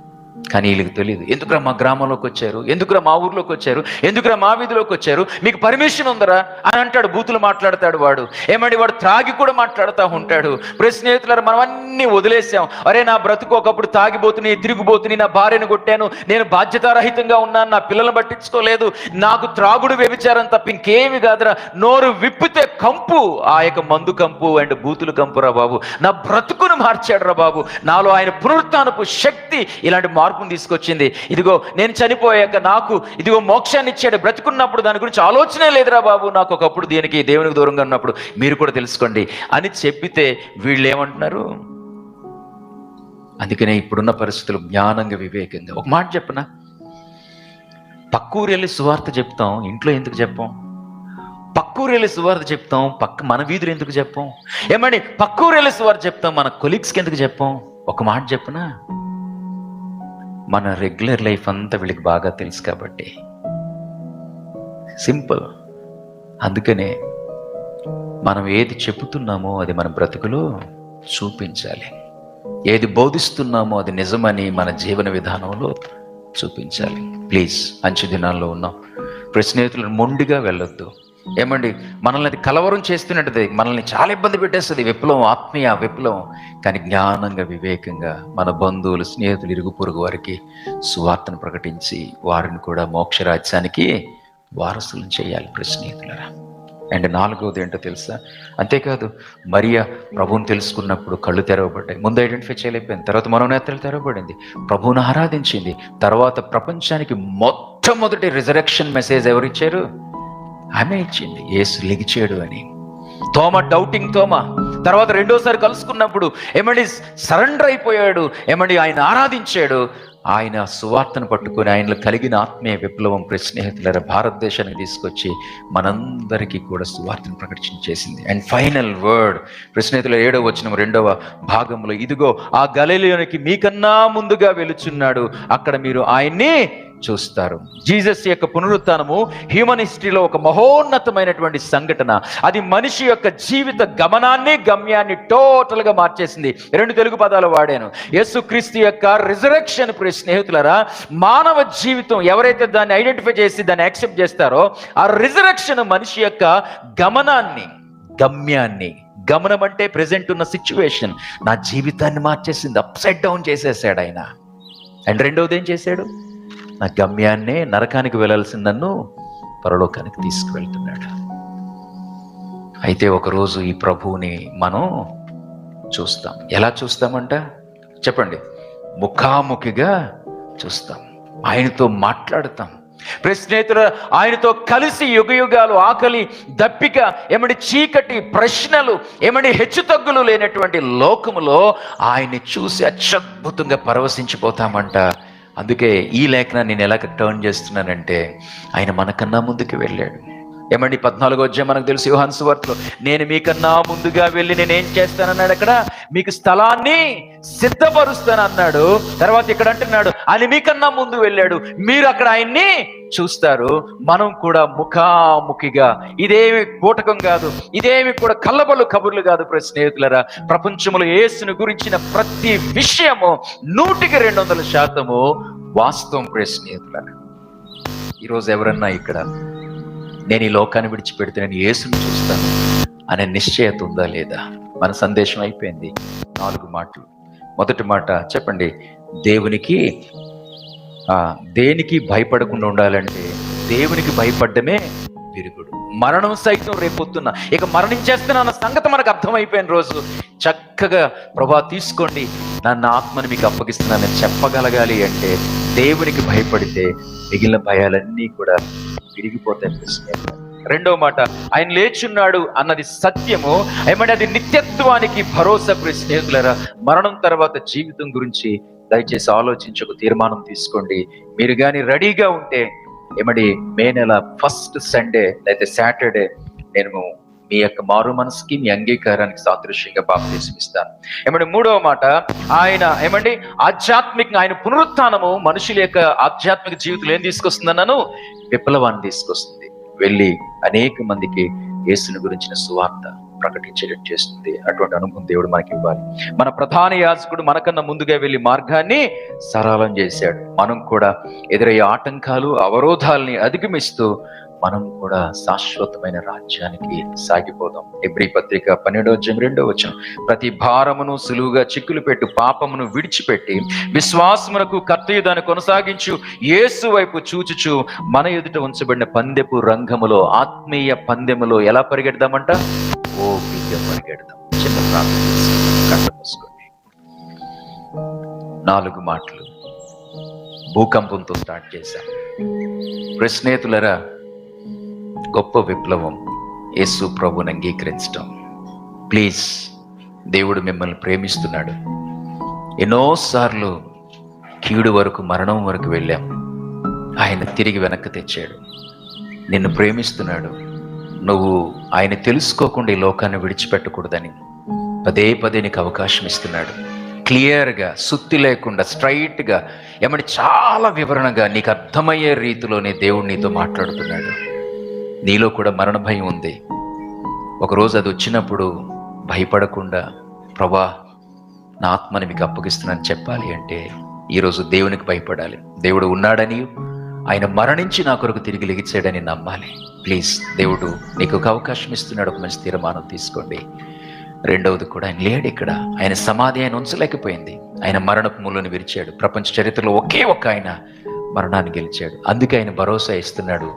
కానీ వీళ్ళకి తెలియదు. ఎందుకురా మా గ్రామంలోకి వచ్చారు, ఎందుకురా మా ఊర్లోకి వచ్చారు, ఎందుకురా మా వీధిలోకి వచ్చారు, మీకు పర్మిషన్ ఉందరా అని అంటాడు. బూతులు మాట్లాడతాడు వాడు. ఏమండి, వాడు త్రాగి కూడా మాట్లాడుతూ ఉంటాడు. స్నేహితులారా, మనం అన్నీ వదిలేసాం. అరే నా బ్రతుకు ఒకప్పుడు తాగిపోతుని, తిరిగిపోతుని, నా భార్యను కొట్టాను, నేను బాధ్యతారహితంగా ఉన్నాను, నా పిల్లలను పట్టించుకోలేదు, నాకు త్రాగుడు వ్యభిచారం తప్ప ఇంకేమి కాదురా. నోరు విప్పితే కంపు, ఆ యొక్క మందు కంపు అండ్ బూతులు కంపురా బాబు. నా బ్రతుకును మార్చాడు రా బాబు. నాలో ఆయన పునరుత్థానపు శక్తి ఇలాంటి మార్పును తీసుకొచ్చింది. ఇదిగో నేను చనిపోయాక నాకు ఇదిగో మోక్షాన్ని ఇచ్చాడు. బ్రతుకున్నప్పుడు దాని గురించి ఆలోచనే లేదురా బాబు, నాకు ఒకప్పుడు దీనికి దేవునికి దూరంగా ఉన్నప్పుడు మీరు కూడా తెలుసుకోండి అని చెప్పితే వీళ్ళు ఏమంటున్నారు? అందుకనే ఇప్పుడున్న పరిస్థితులు జ్ఞానంగా, వివేకంగా ఒక మాట చెప్పనా, పక్కూరు వెళ్ళి సువార్త చెప్తాం, ఇంట్లో ఎందుకు చెప్పాం? పక్కూరు వెళ్ళి సువార్త చెప్తాం, మన వీధులు ఎందుకు చెప్పాం? ఏమండి, పక్కూరు వెళ్ళి సువార్త చెప్తాం, మన కొలీగ్స్కి ఎందుకు చెప్పాం? ఒక మాట చెప్పనా, మన రెగ్యులర్ లైఫ్ అంతా వీళ్ళకి బాగా తెలుసు కాబట్టి. సింపుల్. అందుకనే మనం ఏది చెబుతున్నామో అది మన బ్రతుకులో చూపించాలి. ఏది బోధిస్తున్నామో అది నిజమని మన జీవన విధానంలో చూపించాలి. ప్లీజ్, మంచి దినాల్లో ఉన్నాం. స్నేహితులను మొండిగా వెళ్ళొద్దు. ఏమండి, మనల్ని అది కలవరం చేస్తున్నట్టుది, మనల్ని చాలా ఇబ్బంది పెట్టేస్తుంది విప్లవం, ఆత్మీయ విప్లవం. కానీ జ్ఞానంగా, వివేకంగా మన బంధువులు, స్నేహితులు, ఇరుగు పొరుగు వారికి సువార్తను ప్రకటించి వారిని కూడా మోక్షరాజ్యానికి వారసులను చేయాలి స్నేహితులరా. అండ్ 4వది ఏంటో తెలుసా? అంతేకాదు, మరియా ప్రభువుని తెలుసుకున్నప్పుడు కళ్ళు తెరవబడ్డాయి. ముందు ఐడెంటిఫై చేయలేకపోయింది, తర్వాత మనోనేత్రాలు తెరవబడింది, ప్రభువును ఆరాధించింది. తర్వాత ప్రపంచానికి మొట్టమొదటి రిజరెక్షన్ మెసేజ్ ఎవరిచ్చారు? ఆమె ఇచ్చింది, యేసు లెగిచాడు అని. తోమ, డౌటింగ్ తోమ, తర్వాత రెండోసారి కలుసుకున్నప్పుడు ఏమండి సరెండర్ అయిపోయాడు, ఏమండి ఆయన ఆరాధించాడు. ఆయన సువార్తను పట్టుకొని ఆయనలో కలిగిన ఆత్మీయ విప్లవం స్నేహితుల భారతదేశానికి తీసుకొచ్చి మనందరికీ కూడా సువార్తను ప్రకటించేసింది. అండ్ ఫైనల్ వర్డ్ స్నేహితుల 7వ వచనం 2వ భాగంలో, ఇదిగో ఆ గలిలయోనికి మీకన్నా ముందుగా వెలుచున్నాడు, అక్కడ మీరు ఆయన్ని చూస్తారు. జీసస్ యొక్క పునరుత్థానము హ్యూమన్ హిస్టరీలో ఒక మహోన్నతమైనటువంటి సంఘటన. అది మనిషి యొక్క జీవిత గమ్యాన్ని టోటల్ గా మార్చేసింది. 2 తెలుగు పదాలు వాడాను. యేసుక్రీస్తు యొక్క రిజరెక్షన్ స్నేహితులరా, మానవ జీవితం ఎవరైతే దాన్ని ఐడెంటిఫై చేసి దాన్ని యాక్సెప్ట్ చేస్తారో, ఆ రిజరెక్షన్ మనిషి యొక్క గమ్యాన్ని, గమనం అంటే ప్రెజెంట్ ఉన్న సిచ్యువేషన్, నా జీవితాన్ని మార్చేసింది, అప్సైడ్ డౌన్ చేసేసాడు ఆయన. అండ్ రెండవది ఏం చేశాడు? నా గమ్యాన్నే, నరకానికి వెళ్ళాల్సిన నన్ను పరలోకానికి తీసుకువెళ్తున్నాడు. అయితే ఒకరోజు ఈ ప్రభువుని మనం చూస్తాం. ఎలా చూస్తామంట చెప్పండి? ముఖాముఖిగా చూస్తాం, ఆయనతో మాట్లాడతాం. స్నేహితుల, ఆయనతో కలిసి యుగయుగాలు ఆకలి, దప్పిక, ఏమంటే చీకటి, ప్రశ్నలు, ఏమంటే హెచ్చుతగ్గులు లేనటువంటి లోకములో ఆయన్ని చూసి అత్యద్భుతంగా పరవశించిపోతామంట. అందుకే ఈ లేఖనాన్ని నేను ఎలా టర్న్ చేస్తున్నానంటే, ఆయన మనకన్నా ముందుకు వెళ్ళాడు. ఏమండి 14వ అధ్యాయం మనకు తెలుసు, యోహాను సువార్తలో, నేను మీకన్నా ముందుగా వెళ్ళి నేనేం చేస్తానన్నాడు? అక్కడ మీకు స్థలాన్ని సిద్ధపరుస్తానన్నాడు. తర్వాత ఇక్కడ అంటున్నాడు, ఆయన మీకన్నా ముందు వెళ్ళాడు, మీరు అక్కడ ఆయన్ని చూస్తారు. మనం కూడా ముఖాముఖిగా, ఇదేమి కూటకం కాదు, ఇదేమి కూడా కళ్ళబళ్ళు కబుర్లు కాదు స్నేహితులరా. ప్రపంచంలో యేసుని గురించిన ప్రతి విషయము 100% వాస్తవం స్నేహితులరా. ఈరోజు ఎవరన్నా ఇక్కడ నేను ఈ లోకాన్ని విడిచిపెడితే నేను యేసుని చూస్తాను అనే నిశ్చయత ఉందా లేదా? మన సందేశం అయిపోయింది. 4 మాటలు. మొదటి మాట చెప్పండి, దేనికి భయపడకుండా ఉండాలంటే దేవునికి భయపడ్డమే విరుగుడు. మరణం సైతం రేపొద్దున ఇక మరణించేస్తున్న సంగతి మనకు అర్థమైపోయిన రోజు చక్కగా ప్రభా తీసుకోండి, నన్ను ఆత్మని మీకు అప్పగిస్తున్నానని చెప్పగలగాలి అంటే దేవునికి భయపడితే మిగిలిన భయాలన్నీ కూడా విరిగిపోతాయి. రెండవ మాట, ఆయన లేచున్నాడు అన్నది సత్యము, ఏమంటే అది నిత్యత్వానికి భరోసా. స్నేహితులారా, మరణం తర్వాత జీవితం గురించి దయచేసి ఆలోచించి ఒక తీర్మానం తీసుకోండి. మీరు కానీ రెడీగా ఉంటే ఏమండి మే నెల 1st సండే లేదా సాటర్డే నేను మీ యొక్క మారు మనసుకి, మీ అంగీకారానికి సాదృశ్యంగా బాప్తిసం ఇస్తాను. ఏమంటే 3వ మాట, ఆయన ఏమండి ఆధ్యాత్మికంగా, ఆయన పునరుత్థానము మనుషుల యొక్క ఆధ్యాత్మిక జీవితంలో ఏం తీసుకొస్తుందన్నాను? విప్లవాన్ని తీసుకొస్తుంది. వెళ్ళి అనేక మందికి యేసుని గురించిన సువార్త ప్రకటించేటట్టు చేస్తుంది. అటువంటి అనుభవం దేవుడు మనకి ఇవ్వాలి. మన ప్రధాన యాజకుడు మనకన్నా ముందుగా వెళ్ళి మార్గాన్ని సరళం చేశాడు. మనం కూడా ఎదురయ్యే ఆటంకాలు, అవరోధాలని అధిగమిస్తూ మనం కూడా శాశ్వతమైన రాజ్యానికి సాగిపోదాం. హెబ్రీ పత్రిక 12వ అధ్యాయం 2వ వచనం, ప్రతి భారమును సులువుగా చిక్కులు పెట్టు పాపమును విడిచిపెట్టి విశ్వాసమునకు కర్తయు దాన్ని కొనసాగించు యేసు వైపు చూచుచు మన ఎదుట ఉంచబడిన పందెపు రంగములో, ఆత్మీయ పందెములో ఎలా పరిగెడదామంట? ఓపికగా పరిగెడదాం. చిన్న ప్రార్థన కళ్ళ మూసుకోండి. 4 మాటలు భూకంపంతో స్టార్ట్ చేశాం. స్నేహితులరా, గొప్ప విప్లవం యేసు ప్రభువుని అంగీకరించడం. ప్లీజ్, దేవుడు మిమ్మల్ని ప్రేమిస్తున్నాడు. ఎన్నోసార్లు కీడు వరకు, మరణం వరకు వెళ్ళాం. ఆయన తిరిగి వెనక్కి తెచ్చాడు. నిన్ను ప్రేమిస్తున్నాడు. నువ్వు ఆయన తెలుసుకోకుండా ఈ లోకాన్ని విడిచిపెట్టకూడదని పదే పదే నీకు అవకాశం ఇస్తున్నాడు. క్లియర్గా, సుత్తి లేకుండా, స్ట్రైట్గా, ఏమంటే చాలా వివరణగా నీకు అర్థమయ్యే రీతిలోనే దేవుడు నీతో మాట్లాడుతున్నాడు. నీలో కూడా మరణ భయం ఉంది. ఒకరోజు అది వచ్చినప్పుడు భయపడకుండా, ప్రభా నా ఆత్మని మీకు అప్పగిస్తున్నాను చెప్పాలి అంటే ఈరోజు దేవునికి భయపడాలి. దేవుడు ఉన్నాడని, ఆయన మరణించి నా కొరకు తిరిగి లెగిచాడని నమ్మాలి. ప్లీజ్, దేవుడు నీకు ఒక అవకాశం ఇస్తున్నాడు. ఒక మంచి తీర్మానం తీసుకోండి. రెండవది కూడా, ఆయన లేడు ఇక్కడ. ఆయన సమాధి ఆయన ఉంచలేకపోయింది. ఆయన మరణపు ముళ్ళను విరిచాడు. ప్రపంచ చరిత్రలో ఒకే ఒక్క ఆయన మరణాన్ని గెలిచాడు. అందుకే ఆయన భరోసా ఇస్తున్నాడు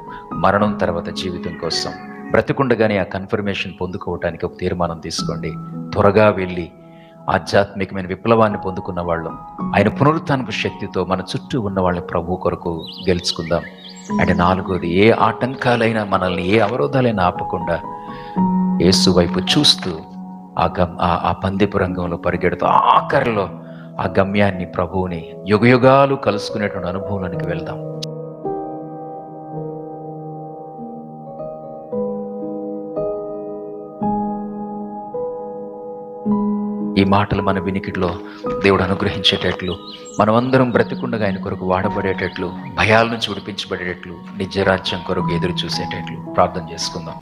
మరణం తర్వాత జీవితం కోసం. బ్రతికుండగానే ఆ కన్ఫర్మేషన్ పొందుకోవటానికి ఒక తీర్మానం తీసుకోండి. త్వరగా వెళ్ళి ఆధ్యాత్మికమైన విప్లవాన్ని పొందుకున్న వాళ్ళం, ఆయన పునరుత్థానపు శక్తితో మన చుట్టూ ఉన్న వాళ్ళని ప్రభు కొరకు గెలుచుకుందాం. అండ్ నాలుగోది, ఏ ఆటంకాలైనా, మనల్ని ఏ అవరోధాలైనా ఆపకుండా యేసు వైపు చూస్తూ ఆ పందెపు రంగంలో పరిగెడుతూ ఆఖరిలో ఆ గమ్యాన్ని, ప్రభువుని యుగయుగాలు కలుసుకునేటువంటి అనుభవంలోనికి వెళ్దాం. ఈ మాటలు మన వినికిడిలో దేవుడు అనుగ్రహించేటట్లు, మనమందరం బ్రతికుండగా ఆయన కొరకు వాడబడేటట్లు, భయాల నుంచి విడిపించబడేటట్లు, నిజరాజ్యం కొరకు ఎదురు చూసేటట్లు ప్రార్థన చేసుకుందాం.